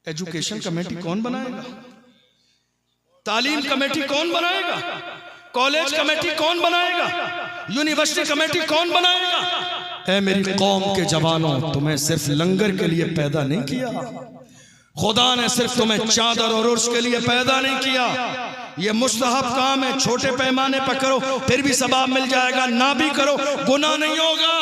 एजुकेशन कमेटी कौन बनाएगा? तालीम कमेटी कौन बनाएगा? कॉलेज कमेटी कौन बनाएगा? यूनिवर्सिटी कमेटी कौन बनाएगा? ऐ मेरी कौम के जवानों, तुम्हें सिर्फ लंगर के लिए पैदा नहीं किया, खुदा ने सिर्फ तुम्हें चादर और उर्स के लिए पैदा नहीं किया। ये मुस्तहब काम है, छोटे पैमाने पर करो फिर भी सवाब मिल जाएगा, ना भी करो गुनाह नहीं होगा।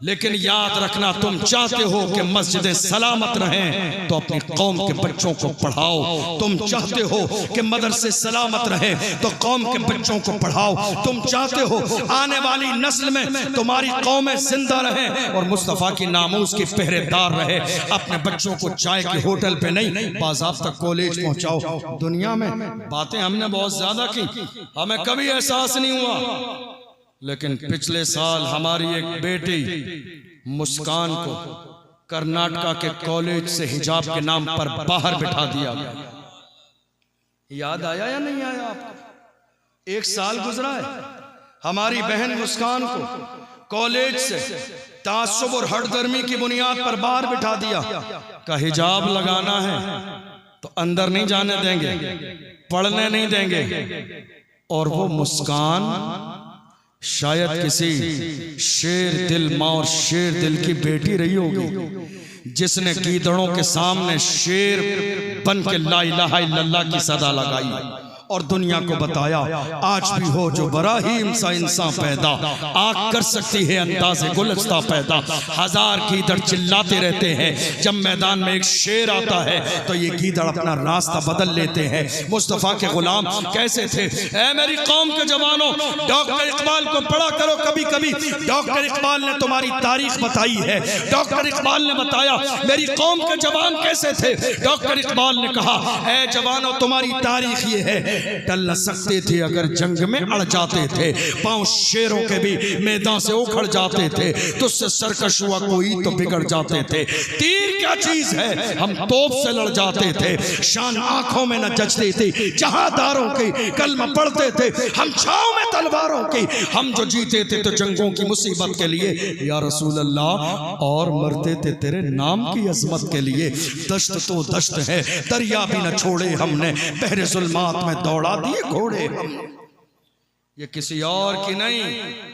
लेकिन याद रखना, तुम चाहते हो कि मस्जिदें सलामत रहें तो अपनी कौम के बच्चों को पढ़ाओ। तुम चाहते हो कि मदरसे सलामत रहें तो कौम के बच्चों को पढ़ाओ। तुम चाहते हो आने वाली नस्ल में तुम्हारी कौमें जिंदा रहें और मुस्तफ़ा की नामूस की पहरेदार रहे। अपने बच्चों को चाय के होटल पे नहीं, बाज़ाब्ता कॉलेज पहुंचाओ। दुनिया में बातें हमने बहुत ज्यादा की, हमें कभी एहसास नहीं हुआ, लेकिन पिछले साल हमारी एक बेटी मुस्कान को कर्नाटका के कॉलेज से हिजाब के नाम पर बाहर बिठा दिया गया। याद आया या नहीं आया आपको? एक साल गुजरा है, हमारी बहन मुस्कान को कॉलेज से तासुब और हठधर्मी की बुनियाद पर बाहर बिठा दिया। का हिजाब लगाना है तो अंदर नहीं जाने देंगे, पढ़ने नहीं देंगे। और वो मुस्कान शायद किसी शेर दिल माँ और शेर दिल की बेटी रही होगी, जिसने गीदड़ों के सामने शेर बन के ला इलाहा इल्लल्लाह की सदा लगाई और दुनिया को बताया आज भी हो जो बराहीम सा इंसान पैदा, आग कर सकती है अंदाज़े गुलस्ता पैदा। हजार गीदड़ चिल्लाते रहते हैं, जब मैदान में एक शेर आता है तो ये गीदड़ अपना रास्ता बदल लेते हैं। मुस्तफ़ा के गुलाम कैसे थे? ऐ मेरी कौम के जवानों, डॉक्टर इकबाल को पढ़ा करो कभी कभी। डॉक्टर इकबाल ने तुम्हारी तारीख बताई है। डॉक्टर इकबाल ने बताया मेरी कौम के जवान कैसे थे। डॉक्टर इकबाल ने कहा ऐ जवानों तुम्हारी तारीख ये है, टल न सकते थे अगर जंग में अड़ जाते थे, पांव शेरों के भी मैदान से उखड़ जाते थे, तुझसे सरकश हुआ कोई तो बिगड़ जाते थे। तीर क्या चीज है, हम तोप से लड़ जाते थे, शान आंखों में न जचती थी जहादारों की, कलमा पढ़ते थे हम छाव में तलवारों की। हम जो जीते थे तो जंगों की मुसीबत के लिए या रसूल अल्लाह, और मरते थे तेरे नाम की अजमत के लिए। दश्त तो दश्त है दरिया भी न छोड़े हमने, बहरे जुल्मात में दौड़ा दिए घोड़े हमने। ये किसी और की नहीं,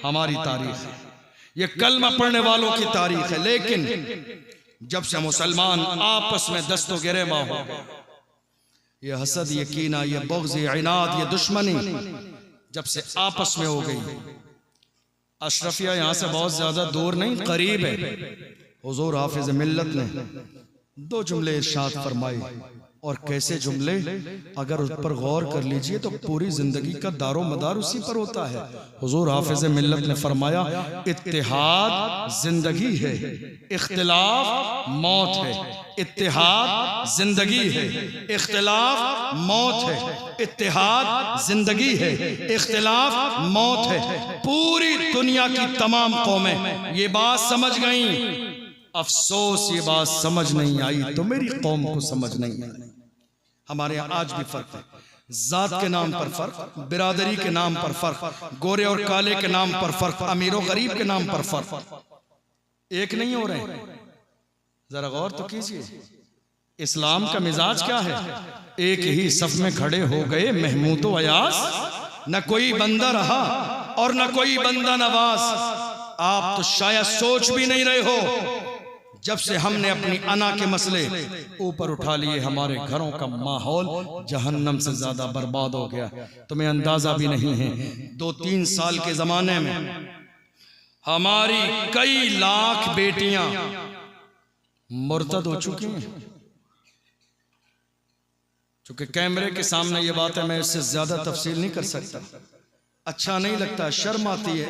हमारी तारीख है, ये कलमा पढ़ने वालों की तारीख है। लेकिन जब से मुसलमान आपस में दस्तो गिरेमा हो, ये हसद, ये कीना, ये बुग़्ज़, ये इनाद, ये दुश्मनी जब से आपस में हो गई। अशरफिया यहाँ से बहुत ज्यादा दूर नहीं, करीब है। हुजूर हाफिज मिल्लत ने दो जुमले इरशाद फरमाए, और कैसे जुमले, अगर उस पर गौर कर लीजिए तो पूरी जिंदगी का दारो मदार उसी पर होता है। हुजूर हाफिज मिल्लत ने फरमाया इत्तेहाद जिंदगी है, इख्तिलाफ मौत है। इत्तेहाद जिंदगी है, इख्तिलाफ मौत है। इत्तेहाद जिंदगी है, इख्तिलाफ मौत है। पूरी दुनिया की तमाम कौमें ये बात समझ गईं, अफसोस ये बात समझ नहीं आई तो मेरी कौम को समझ नहीं आई। हमारे यहाँ आज भी फर्क है, जात के नाम पर फर्क, बिरादरी के नाम पर फर्क, गोरे और काले के नाम पर फर्क, अमीर और गरीब के नाम पर फर्क, एक नहीं हो रहे। जरा गौर तो कीजिए, इस्लाम का मिजाज क्या है? एक ही सफ में खड़े हो गए महमूद व अयास, न कोई बंदा रहा और न कोई बंदा नवाज। आप तो शायद सोच भी नहीं रहे हो, जब से हमने अपनी अना के मसले ऊपर उठा लिए हमारे घरों का माहौल जहन्नम से ज्यादा बर्बाद हो गया। तुम्हें अंदाजा भी नहीं है, 2-3 साल के जमाने में हमारी कई लाख बेटियां मुर्तद हो चुकी हैं। चूंकि कैमरे के सामने ये बात है, मैं इससे ज्यादा तफसील नहीं कर सकता, अच्छा नहीं लगता, शर्म आती है।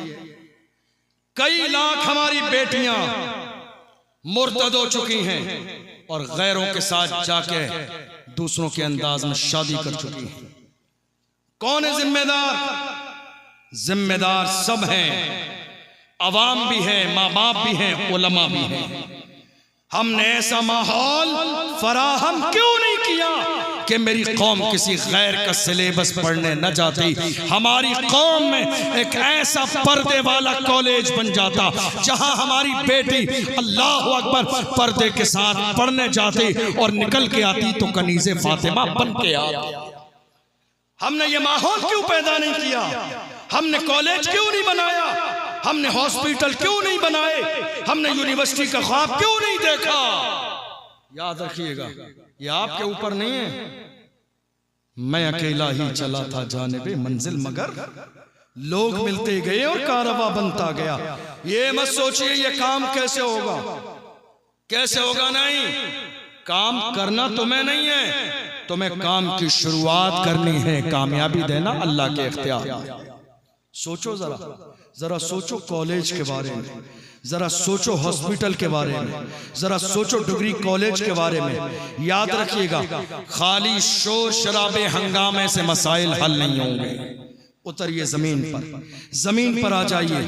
कई लाख हमारी बेटियां मुर्तद हो चुकी हैं और गैरों के साथ जाके दूसरों के अंदाज में शादी कर चुकी हैं। कौन है जिम्मेदार? जिम्मेदार सब हैं, अवाम भी है, माँ बाप भी हैं, उलमा भी हैं। हमने ऐसा माहौल फराहम क्यों नहीं किया कि मेरी कौम किसी गैर का सिलेबस पढ़ने न जाती? हमारी कौम में एक ऐसा पर्दे वाला कॉलेज बन जाता जहां हमारी बेटी अल्लाह अकबर पर्दे के साथ पढ़ने जाती और निकल के आती तो कनीज़े फातिमा बन के आती। हमने ये माहौल क्यों पैदा नहीं किया? हमने कॉलेज क्यों नहीं बनाया? हमने हॉस्पिटल क्यों नहीं बनाए? हमने यूनिवर्सिटी का ख्वाब क्यों नहीं देखा? याद रखिएगा, ये आपके ऊपर नहीं है। मैं अकेला ही चला था जानिबे मंजिल, मगर लोग मिलते गए और कारवां बनता गया। ये मत सोचिए ये काम कैसे होगा, कैसे होगा, नहीं। काम करना तुम्हें नहीं है, तुम्हें काम की शुरुआत करनी है, कामयाबी देना अल्लाह के इख्तियार। सोचो जरा सोचो कॉलेज के बारे में, जरा सोचो हॉस्पिटल के बारे में, जरा सोचो डिग्री कॉलेज के बारे में। याद रखिएगा, खाली शोर शराबे हंगामे से मसाइल हल नहीं होंगे। उतरिए जमीन पर आ जाइए,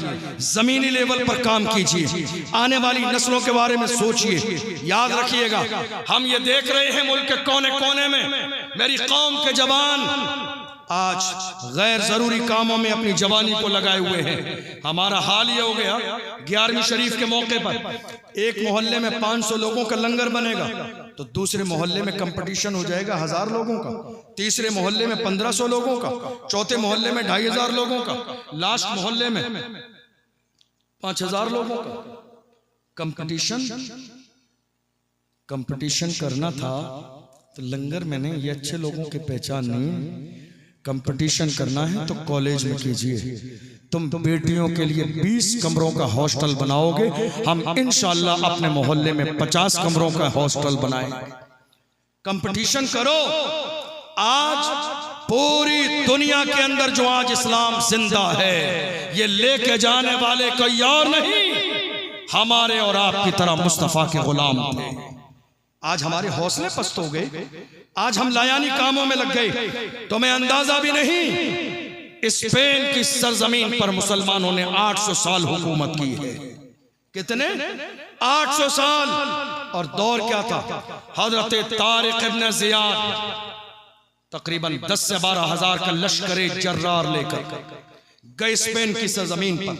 जमीनी लेवल पर काम कीजिए, आने वाली नस्लों के बारे में सोचिए। याद रखिएगा, हम ये देख रहे हैं मुल्क के कोने कोने में मेरी कौम के जवान आज गैर जरूरी कामों में अपनी जवानी को लगाए हुए हैं। हमारा हाल ये हो गया, 11वीं शरीफ के मौके पर एक मोहल्ले में 500 लोगों का लंगर बनेगा तो दूसरे मोहल्ले में कंपटीशन हो जाएगा 1000 लोगों का, तीसरे मोहल्ले में 1500 लोगों का, चौथे मोहल्ले में 2500 लोगों का, लास्ट मोहल्ले में 5000 लोगों का कंपटीशन। कंपटीशन करना था तो लंगर में नहीं, ये अच्छे लोगों की पहचान नहीं। कंपटीशन करना है तो कॉलेज में कीजिए। तुम बेटियों के लिए 20 कमरों का हॉस्टल बनाओगे, हम इंशाअल्लाह अपने मोहल्ले में 50 कमरों का हॉस्टल बनाएंगे। कंपटीशन करो। आज पूरी दुनिया के अंदर जो आज इस्लाम जिंदा है, ये लेके जाने वाले कोई और नहीं, हमारे और आपकी तरह मुस्तफा के गुलाम थे। आज हमारे हौसले पस्त हो गए, आज हम लायानी कामों में लग गए। तुम्हें अंदाजा भी नहीं, स्पेन की सरजमीन पर मुसलमानों ने 800 साल हुकूमत की है। कितने? 800 साल। और दौर क्या था? हजरत तारिक इब्न जियाद तकरीबन 10 से 12 हजार का लश्कर जर्रार लेकर गए स्पेन की सरजमीन पर।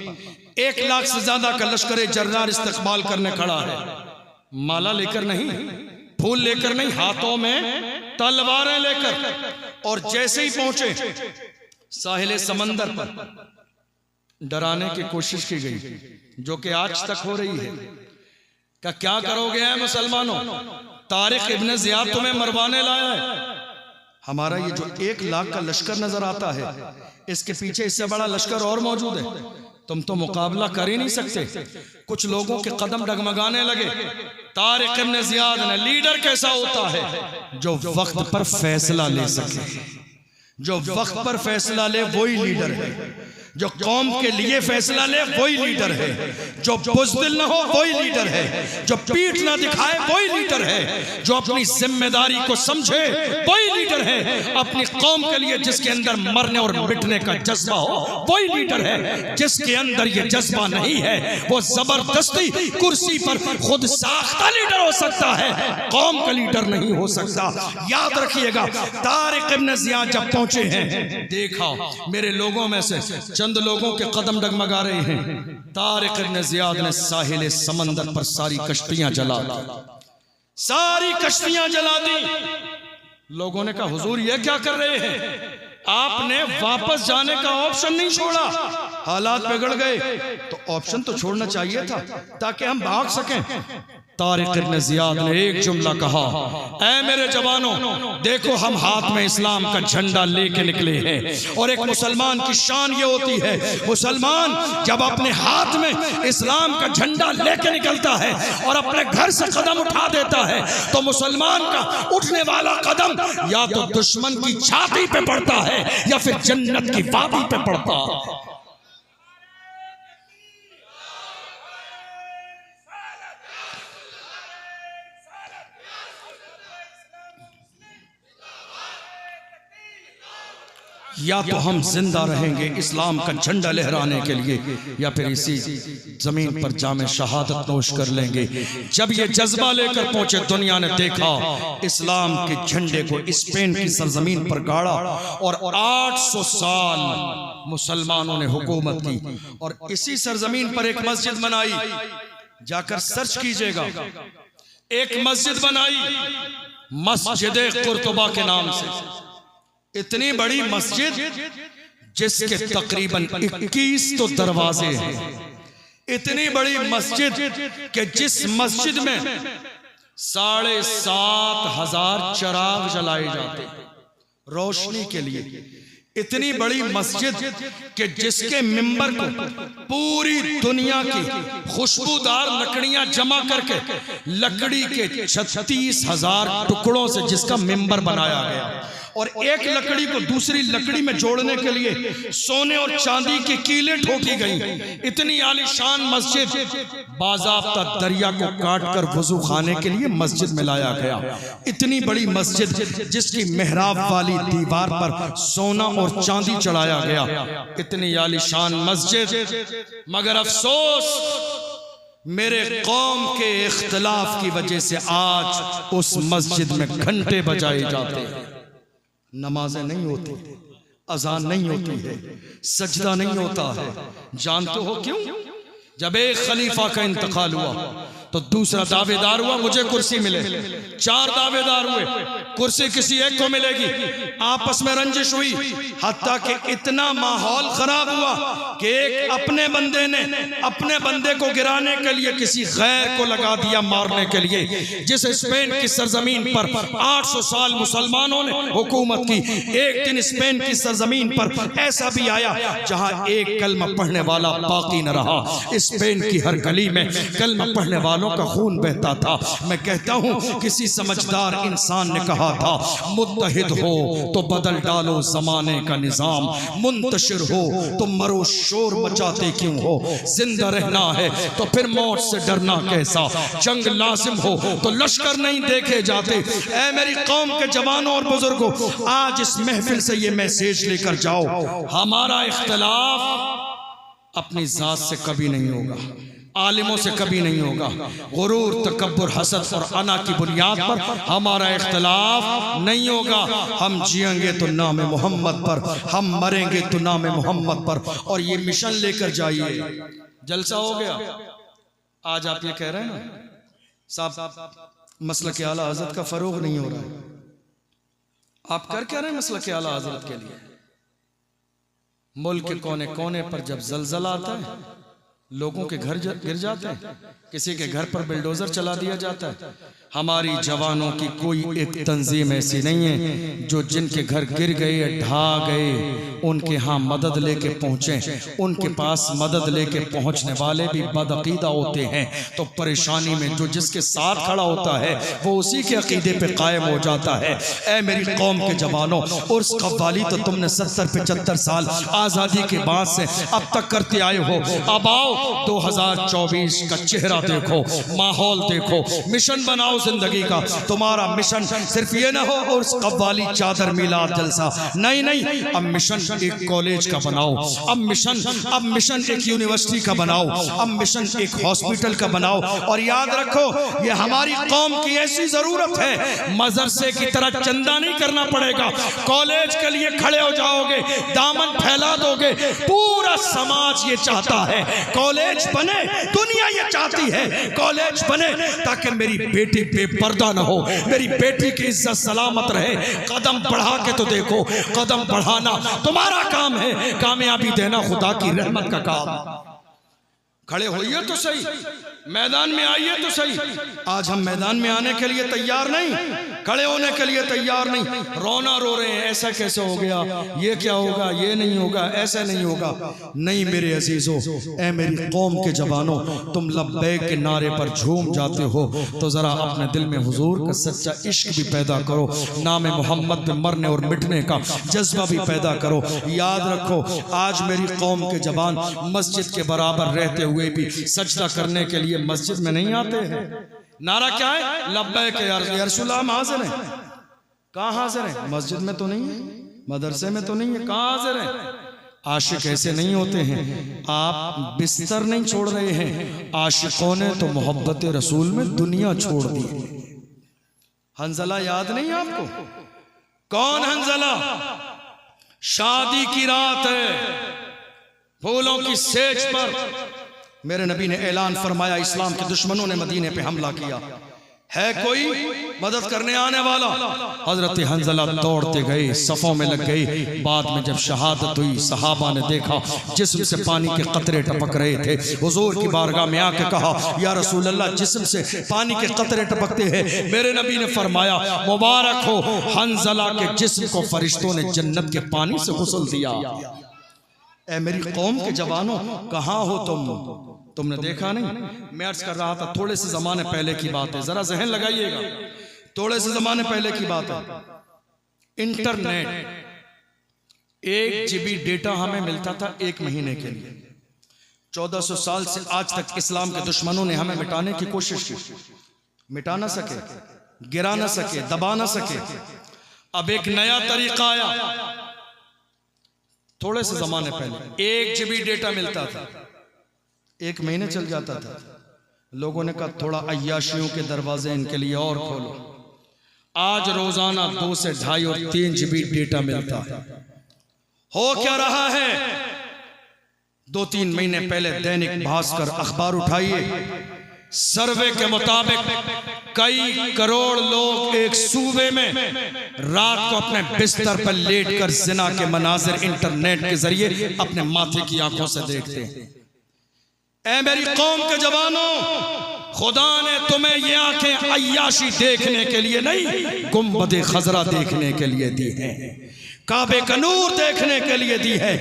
1 लाख से ज्यादा का लश्कर जर्रार इस्तकबाल करने खड़ा है। माला लेकर नहीं, फूल लेकर नहीं, हाथों में तलवारें लेकर। और जैसे ही पहुंचे साहिल समंदर पर, डराने की कोशिश की गई, जो कि आज तक हो रही है। क्या करोगे है मुसलमानों? तारिक इब्न जियाद तुम्हें मरवाने लाया है। हमारा ये जो 1 लाख का लश्कर नजर आता है, इसके पीछे इससे बड़ा लश्कर और मौजूद है। तुम तो मुकाबला कर ही नहीं सकते। कुछ लोगों के कदम डगमगाने लगे। तारिक इब्न जियाद ने, लीडर कैसा होता है? जो वक्त पर फैसला ले सके। जो वक्त पर फैसला ले वही लीडर है। जो कौम के लिए फैसला ले वही लीडर है। जो बुज़दिल न हो वही लीडर है। जो पीठ न दिखाए वही लीडर है। जो अपनी जिम्मेदारी को समझे वही लीडर है। अपनी कौम के लिए जिसके अंदर मरने और मिटने का जज्बा हो वही लीडर है। जिसके अंदर ये जज्बा नहीं है, वो जबरदस्ती कुर्सी पर खुद साख्ता लीडर हो सकता है, कौम का लीडर नहीं हो सकता। याद रखिएगा, तारिक इब्न जियाद जब पहुंचे हैं, देखा मेरे लोगों में से चंद लोगों के कदम डगमगा रहे हैं। तारिक इब्न जियाद ने साहिल समंदर पर सारी कश्तियां जला दी। सारी कश्तियां जला दी। लोगों ने कहा, हुजूर ये क्या कर रहे हैं? आपने वापस जाने का ऑप्शन नहीं छोड़ा। हालात बिगड़ गए तो ऑप्शन तो छोड़ना चाहिए था ताकि हम भाग सकें। तारिक इब्न जियाद ने एक जुमला कहा, ऐ मेरे जवानों, देखो हम हाथ में इस्लाम का झंडा लेके निकले हैं। और एक मुसलमान की शान ये होती है, मुसलमान जब अपने हाथ में इस्लाम का झंडा लेके निकलता है और अपने घर से कदम उठा देता है, तो मुसलमान का उठने वाला कदम या तो दुश्मन की छाती पे पड़ता है या फिर जन्नत की वादी पे पड़ता है। या तो हम जिंदा रहेंगे इस्लाम का झंडा लहराने के लिए, या फिर इसी जमीन पर जामे शहादत नोश कर लेंगे। जब ये जज्बा लेकर पहुंचे, दुनिया ने देखा इस्लाम के झंडे को स्पेन की सरजमीन पर गाड़ा और 800 साल मुसलमानों ने हुकूमत की। और इसी सरजमीन पर एक मस्जिद बनाई, जाकर सर्च कीजिएगा। एक मस्जिद बनाई, मस्जिद कुर्तुबा के नाम से। इतनी बड़ी मस्जिद जिसके तकरीबन 21 तो दरवाजे हैं। इतनी बड़ी मस्जिद कि जिस मस्जिद में 7,500 चिराग जलाए जाते रोशनी के लिए। इतनी बड़ी मस्जिद कि जिसके मिंबर को पूरी दुनिया की खुशबूदार लकड़ियां जमा करके लकड़ी के 36,000 टुकड़ों से जिसका मिंबर बनाया गया, और एक लकड़ी को दूसरी लकड़ी में जोड़ने के लिए सोने और चांदी की कीलें ठोकी गई। इतनी आलीशान मस्जिद, बाज़ाब्ता दरिया को काटकर वुजू खाने के लिए मस्जिद में लाया गया। इतनी बड़ी मस्जिद जिसकी मेहराब वाली दीवार पर सोना और चांदी चढ़ाया गया। इतनी आलीशान मस्जिद, मगर अफसोस मेरे कौम के इख्तिलाफ की वजह से आज उस मस्जिद में घंटे बजाए जाते हैं, नमाजें नहीं होती, अजान नहीं होती है, सजदा नहीं होता है। जानते हो क्यों? जब एक खलीफा का इंतकाल हुआ तो दूसरा दावेदार हुआ मुझे कुर्सी मिले, 4 दावेदार हुए, कुर्सी किसी एक को मिलेगी। आपस में रंजिश हुई, हत्ता कि इतना माहौल खराब हुआ कि एक अपने बंदे ने अपने बंदे को गिराने के लिए किसी गैर को लगा दिया मारने के लिए। जिस स्पेन की सरजमीन पर 800 साल मुसलमानों ने हुकूमत की, एक दिन स्पेन की सरजमीन पर ऐसा भी आया जहां एक कलमा पढ़ने वाला बाकी न रहा। स्पेन की हर गली में कलमा पढ़ने वालों का खून बहता था। मैं कहता हूं किसी समझदार इंसान ने कहा था, मुत्तहिद हो तो बदल डालो जमाने का निजाम, मुंतशिर हो तो मरो शोर मचाते क्यों हो, जिंदा रहना है तो फिर मौत से डरना कैसा, जंग लाजिम हो तो लश्कर नहीं देखे जाते। ऐ मेरी कौम के जवानों और बुजुर्गों, आज इस महफिल से ये मैसेज लेकर जाओ, हमारा इख्तलाफ अपनी जात से कभी नहीं होगा, आलिमों से कभी नहीं होगा। गुरूर, तकब्बुर, हसद और अना की बुनियाद पर हमारा इख्तलाफ नहीं होगा। हम जिएंगे तो नाम मोहम्मद पर, हम मरेंगे तो नाम मोहम्मद पर। और ये मिशन लेकर जाइए। जलसा हो गया, आज आप ये कह रहे हैं ना साहब मसलक के आला हजरत का फरोग नहीं हो रहा है, आप कर क्या रहे हैं मसलक के आला हजरत के लिए? मुल्क के कोने कोने पर जब जलजला आता है, लोगों के घर गिर जाते हैं, किसी के घर पर बिल्डोजर चला दिया जाता है। हमारी जवानों की कोई एक तंजीम ऐसी नहीं है जो जिनके घर गिर गए, ढा गए, उनके यहाँ मदद लेके पहुंचे। उनके पास मदद लेके पहुंचने वाले भी बदअकीदा होते हैं, तो परेशानी में जो जिसके साथ खड़ा होता है वो उसी के अकीदे पे कायम हो जाता है। ऐ मेरी कौम के जवानों, उर्स कव्वाली तो तुमने 70-75 साल आज़ादी के बाद से अब तक करते आए हो। अब आओ 2024 का चेहरा देखो, माहौल देखो, मिशन बनाओ जिंदगी का। तुम्हारा मिशन सिर्फ ये ना हो और कव्वाली, चादर, मिलाद, जलसा, नहीं नहीं, अब मिशन एक कॉलेज का बनाओ, अब मिशन एक यूनिवर्सिटी का बनाओ, अब मिशन एक हॉस्पिटल का बनाओ। और याद रखो, ये हमारी कौम की ऐसी जरूरत है, मदरसे की तरह चंदा नहीं करना पड़ेगा, कॉलेज के लिए खड़े हो जाओगे, दामन फैला दोगे। पूरा समाज ये चाहता है कॉलेज बने, दुनिया ये चाहती है कॉलेज बने, ताकि मेरी बेटी बेपर्दा न हो, मेरी बेटी की इज्जत सलामत रहे। कदम बढ़ा के तो देखो, कदम बढ़ाना तुम्हारा काम है, कामयाबी देना खुदा की रहमत का काम। खड़े होइए तो सही, मैदान में आइए तो सही। आज हम मैदान में आने के लिए तैयार नहीं, खड़े होने के लिए तैयार नहीं, रोना रो रहे हैं, ऐसा कैसे हो गया, ये क्या होगा, ये नहीं होगा, ऐसा नहीं होगा। नहीं मेरे अजीजों, ऐ मेरी कौम के जवानों, तुम लब्बैक के नारे पर झूम जाते हो तो जरा अपने दिल में हुजूर का सच्चा इश्क भी पैदा करो, नाम मोहम्मद पे मरने और मिटने का जज्बा भी पैदा करो। याद रखो, आज मेरी कौम के जवान मस्जिद के बराबर रहते हुए भी सजदा करने के लिए मस्जिद में नहीं आते हैं। नारा क्या है? लब्बैक या रसूल अल्लाह। हम हाजिर हैं, कहाँ हाजिर हैं? मस्जिद में तो नहीं है, मदरसे में तो नहीं है, कहाँ हाजिर हैं? आशिक ऐसे नहीं होते हैं, आप बिस्तर नहीं छोड़ रहे हैं, आशिकों ने तो मोहब्बत रसूल में दुनिया छोड़ दी। हंजला याद नहीं आपको? कौन हंजला? शादी की रात है, फूलों की सेज पर मेरे नबी ने ऐलान फरमाया, इस्लाम के दुश्मनों ने मदीने पे हमला किया, है कोई मदद करने आने वाला? हजरत हंजला दौड़ते गए, सफ़ों में लग गए। बाद में जब शहादत हुई, सहाबा ने देखा जिस्म से पानी के कतरे टपक रहे थे। हुजूर की बारगाह में आके कहा, या रसूल अल्लाह, जिस्म से पानी के कतरे टपकते हैं। मेरे नबी ने फरमाया, मुबारक हो, हंजला के जिस्म को फरिश्तों ने जन्नत के पानी से गुस्ल दिया। ऐ मेरी कौम के जवानों, कहाँ हो तुमने देखा नहीं? मैं अर्ज कर रहा था, थोड़े से जमाने पहले की बात है, जरा जहन लगाइएगा, थोड़े से जमाने पहले की बात है। इंटरनेट 1 GB डेटा हमें मिलता था 1 महीने के लिए। 1400 साल से आज तक इस्लाम के दुश्मनों ने हमें मिटाने की कोशिश की, मिटा ना सके, गिरा ना सके, दबा ना सके। अब एक नया तरीका आया, थोड़े से जमाने पहले 1 GB डेटा मिलता था, 1 महीने चल जाता था। लोगों ने कहा थोड़ा अय्याशियों के दरवाजे इनके लिए और खोलो। आज रोजाना 2 से 2.5 और 3 GB डेटा मिलता है। हो क्या रहा है? 2-3 महीने पहले दैनिक भास्कर अखबार उठाइए, सर्वे के मुताबिक कई करोड़ लोग एक सूबे में रात को अपने बिस्तर पर लेटकर जिना के मनाजिर इंटरनेट के जरिए अपने माथे की आंखों से देखते हैं। ऐ मेरी कौम के जवानों, खुदा ने तुम्हें ये आंखें अय्याशी देखने के लिए नहीं, गुंबद खजरा देखने के लिए दी है, काबे का नूर देखने के लिए दी है।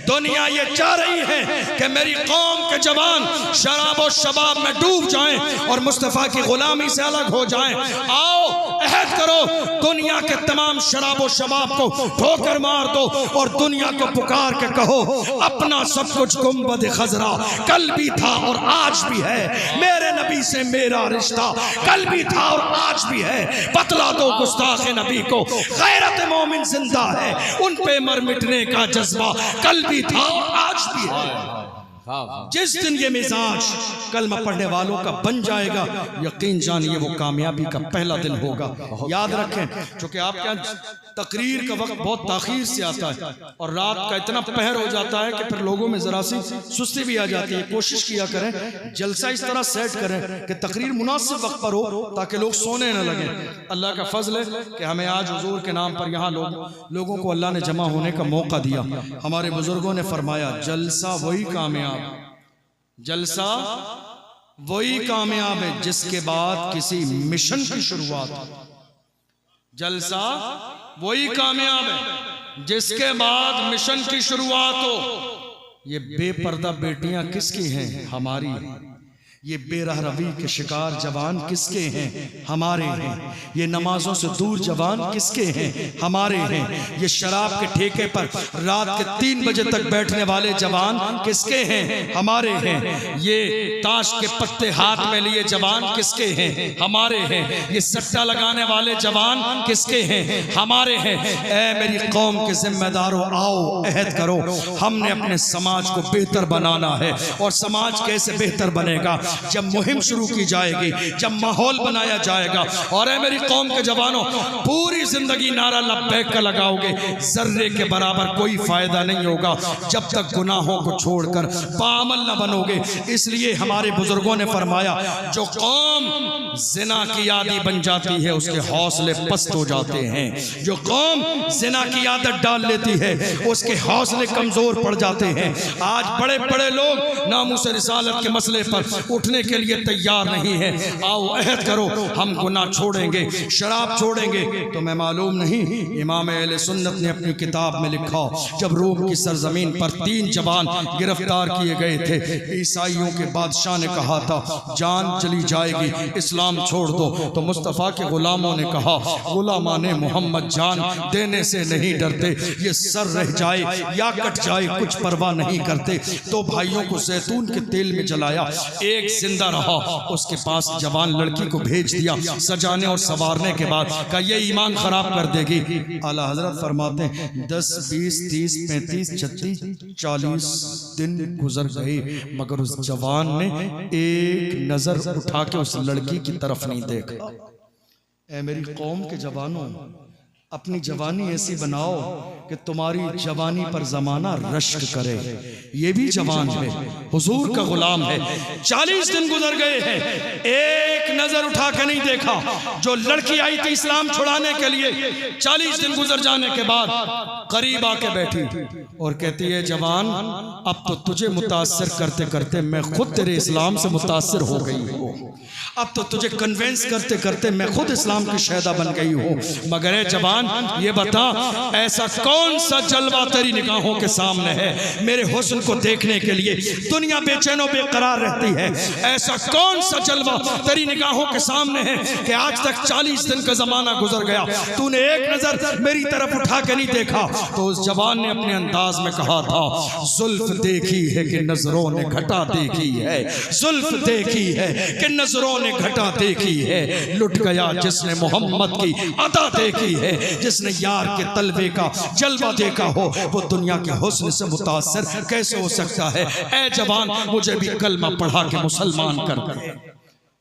दुनिया ये चाह रही है कि मेरी कौम के जवान शराब और शबाब में डूब जाएं और मुस्तफ़ा की गुलामी से अलग हो जाएं। आओ अहद करो, दुनिया के तमाम शराब और शबाब को ठोकर मार दो और दुनिया को पुकार के कहो अपना सब कुछ गुंबद खजरा कल भी था और आज भी है, मेरे नबी से मेरा रिश्ता कल भी था और आज भी है। बतला दो गुस्ताख नबी को गैरत मोमिन जिंदा है, उन पे मर मिटने का जज्बा कल भी था और आज भी है। जिस दिन ये मिजाज कलमा पढ़ने वालों का बन जाएगा, यकीन जानिए वो कामयाबी का पहला दिन होगा। याद रखें, क्योंकि आपके यहाँ तकरीर का वक्त बहुत ताखीर से आता है और रात का इतना पहर हो जाता है कि फिर लोगों में जरा सी सुस्ती भी आ जाती है। कोशिश किया करें, जलसा इस तरह सेट करें कि तकरीर मुनासिब वक्त पर हो ताकि लोग सोने न लगे। अल्लाह का फजल है कि हमें आज हुजूर के नाम पर यहाँ लोगों को अल्लाह ने जमा होने का मौका दिया। हमारे बुजुर्गों ने फरमाया, जलसा वही कामयाब, जलसा वही कामयाब है जिसके बाद किसी मिशन की शुरुआत। जलसा वही कामयाब है जिसके बाद मिशन की शुरुआत हो। ये बेपर्दा बेटियां किसकी हैं? हमारी। ये बेरहरवी के शिकार जवान किसके हैं? हमारे हैं। ये नमाजों से दूर जवान किसके हैं? हमारे हैं। ये शराब के ठेके पर रात के 3 बजे तक बैठने वाले जवान किसके हैं? हमारे हैं। ये ताश के पत्ते हाथ में लिए जवान किसके हैं? हमारे हैं। ये सट्टा लगाने वाले जवान किसके हैं? हमारे हैं। ऐ मेरी कौम के जिम्मेदारों, आओ अहद करो, हमने अपने समाज को बेहतर बनाना है। और समाज कैसे बेहतर बनेगा? जब मुहिम शुरू की जाएगी, जब माहौल बनाया जाएगा। और ऐ मेरी कौम के जवानों, पूरी जिंदगी नारा लब्बैक का लगाओगे, जर्रे के बराबर कोई फायदा नहीं होगा जब तक गुनाहों को छोड़कर बाअमल न बनोगे। इसलिए हमारे बुजुर्गों ने फरमाया, जो कौम जिना की आदी बन जाती है उसके हौसले पस्त हो जाते हैं। जो कौम जिना की आदत डाल लेती है उसके हौसले कमजोर पड़ जाते हैं। आज बड़े बड़े लोग नामूस रिसालत के मसले पर उठने के लिए तैयार नहीं है। आओ अहद करो, हम गुनाह छोड़ेंगे, शराब छोड़ेंगे। तो मैं मालूम नहीं, इमाम अहले सुन्नत ने अपनी किताब में लिखा, जब रोम की सरजमीन पर 3 जवान गिरफ्तार किए गए थे, ईसाइयों के बादशाह ने कहा था जान चली जाएगी, इस्लाम छोड़ दो। तो मुस्तफ़ा के गुलामों ने कहा, गुलामाने मोहम्मद जान देने से नहीं डरते, ये सर रह जाए या कट जाए कुछ परवाह नहीं करते। तो भाइयों को जैतून के तेल में जलाया, एक जिंदा रहा, उसके पास जवान लड़की को भेज दिया सजाने और संवारने के बाद, का ये ईमान खराब कर देगी। आला हजरत फरमाते हैं 10, 20, 30, 35, 36, 40 दिन गुजर गए मगर उस जवान ने एक नजर उठा के उस लड़की की तरफ नहीं देखा। ऐ मेरी कौम के जवानों, अपनी जवानी ऐसी बनाओ कि तुम्हारी जवानी पर जमाना रश्क करे। ये भी जवान है, हुजूर का गुलाम है। 40 दिन गुजर गए हैं, एक नजर उठा के नहीं देखा। जो लड़की आई थी इस्लाम छुड़ाने के लिए, 40 दिन गुजर जाने के बाद करीब आके बैठी और कहती है, जवान अब तो तुझे मुतासिर करते करते मैं खुद तेरे इस्लाम से मुतासिर हो गई हूँ। अब तो तुझे कन्वेंस करते करते मैं खुद इस्लाम की शहदा बन गई हूँ। मगर ए जवान, ये बता ऐसा कौन सा जलवा तेरी निगाहों के सामने है? मेरे हुस्न को देखने के लिए दुनिया बेचैनो बेकरार रहती है। ऐसा कौन सा जलवा तेरी निगाहों के सामने है कि आज तक 40 दिन का जमाना गुजर गया, तूने एक नजर मेरी तरफ उठा के नहीं देखा? तो उस जवान ने अपने अंदाज में कहा था, जुल्फ देखी है कि नजरों ने घटा देखी है, जुल्फ देखी है कि नजरों ने घटा देखी है। लुट गया जिसने मोहम्मद की अदा देखी है, जिसने यार के तलवे का जलवा देखा हो, वो दुनिया के हुस्न से मुतासिर कैसे हो सकता है? ऐ जवान, मुझे भी कलमा पढ़ा के मुसलमान कर दे।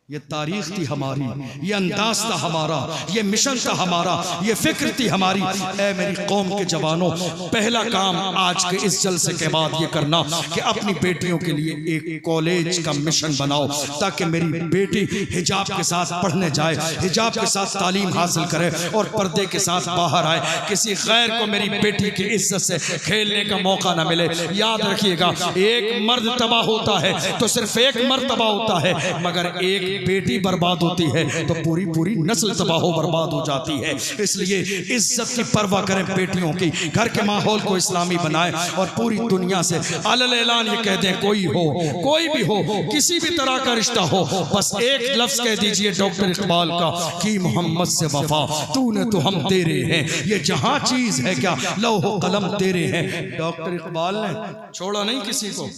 ये तारीख थी हमारी, ये अंदाज था हमारा, ये मिशन था हमारा, ये फिक्र थी हमारी। ऐ मेरी कौम के जवानों, पहला काम आज के इस जलसे के बाद ये करना कि अपनी बेटियों के लिए एक कॉलेज का मिशन बनाओ, ताकि मेरी बेटी हिजाब के साथ पढ़ने जाए, हिजाब के साथ तालीम हासिल करे और पर्दे के साथ बाहर आए। किसी गैर को मेरी बेटी की इज्जत से खेलने का मौका ना मिले। याद रखिएगा, एक मर्द तबाह होता है तो सिर्फ एक मर्द तबाह होता है, मगर एक बेटी बर्बाद होती है तो पूरी पूरी नस्ल तबाह बर्बाद हो जाती है। इसलिए इज्जत की परवाह करें बेटियों की, घर के माहौल को इस्लामी बनाए और पूरी दुनिया से अलल ऐलान ये कह दें, कोई हो, कोई भी हो, किसी भी तरह का रिश्ता हो, बस एक लफ्ज कह दीजिए डॉक्टर इकबाल का कि मोहम्मद से वफा तूने तो हम तेरे हैं, ये जहां चीज है क्या लौह कलम तेरे हैं। डॉक्टर इकबाल ने छोड़ा नहीं किसी को,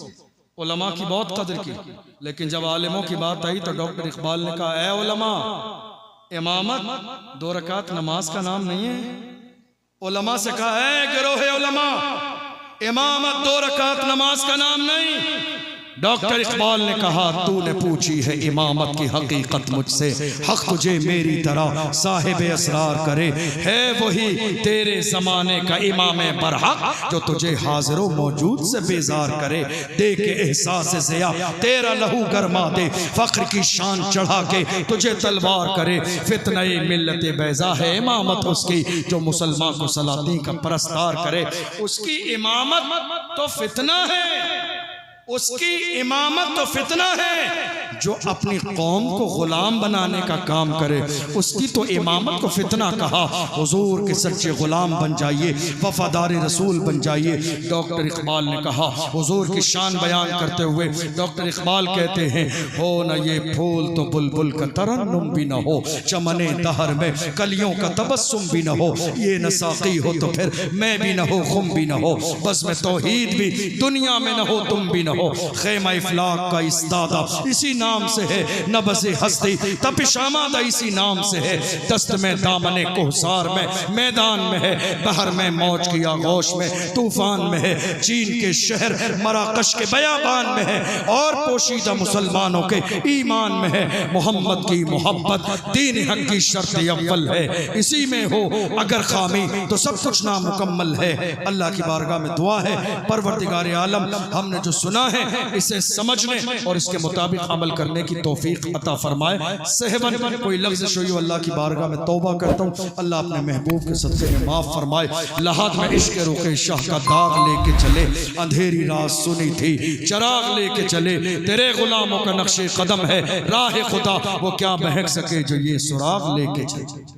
उलमा की बहुत कदर की, लेकिन जब आलिमों की बात आई तो डॉक्टर इकबाल ने कहा, ऐ उलमा, इमामत 2 रकात नमाज का नाम नहीं है। उलमा से कहा, ऐ गिरोहे उलमा, इमामत 2 रकात नमाज का नाम नहीं। डॉक्टर इकबाल ने कहा, तूने पूछी है इमामत की हकीकत मुझसे, हक तुझे मेरी तरह साहिब असरार करे, है वही तेरे जमाने का इमाम बरहक जो तुझे हाजिरो मौजूद से बेजार करे। दे के एहसास ज़िया तेरा लहू गरमा दे, फख्र की शान चढ़ा के तुझे तलवार करे। फितने मिल्लत बैजा है इमामत उसकी जो मुसलमान को सलाती का परस्तार करे। उसकी इमामत तो फितना है, उसकी इमामत तो फितना है। जो अपनी कौम को गुलाम बनाने का काम करे उसकी तो इमामत को फितना कहा। हुजूर के सच्चे गुलाम बन जाइए, वफादार रसूल बन जाइए। डॉक्टर इकबाल ने कहा, हुजूर की शान बयान करते हुए डॉक्टर इकबाल कहते हैं, हो न ये फूल तो बुलबुल का तरन्नुम भी न हो, चमने दहर में कलियों का तबस्सुम भी न हो, ये न साक़ी हो तो फिर मैं भी न हो, खुम भी न हो, बस में तौहीद भी दुनिया में न हो, तुम भी न हो। खेमा इफलाक का इस्तादा इसी नाम से है, नबज़े हस्ती तपिश आमादा इसी नाम से है। दस्त में दामने कोहसार में मैदान में है, बहर में मौज की आगोश में तूफान में है, चीन के शहर मराकश के बयाबान में है और पोशीदा मुसलमानों के ईमान में है। मोहम्मद की मोहब्बत दीन हक की शर्त अव्वल है, इसी में हो अगर खामी तो सब कुछ नामुकम्मल है। अल्लाह की बारगाह में दुआ है, परवरदिगार आलम हमने जो सुना है इसे समझने और इसके मुताबिक अमल करने की तौफीक अता फरमाए। सहवन कोई लफ्ज़ हुई अल्लाह की बारगाह में तौबा करता हूँ, अल्लाह अपने महबूब के सदक़े में माफ़ फरमाए। लहाद में इश्क़ रुक़े शाह का दाग लेके चले, अंधेरी रात सुनी थी चराग लेके चले, तेरे गुलामों का नक्शे कदम है राह खुदा, वो क्या महक सके जो ये सुराग लेके चले।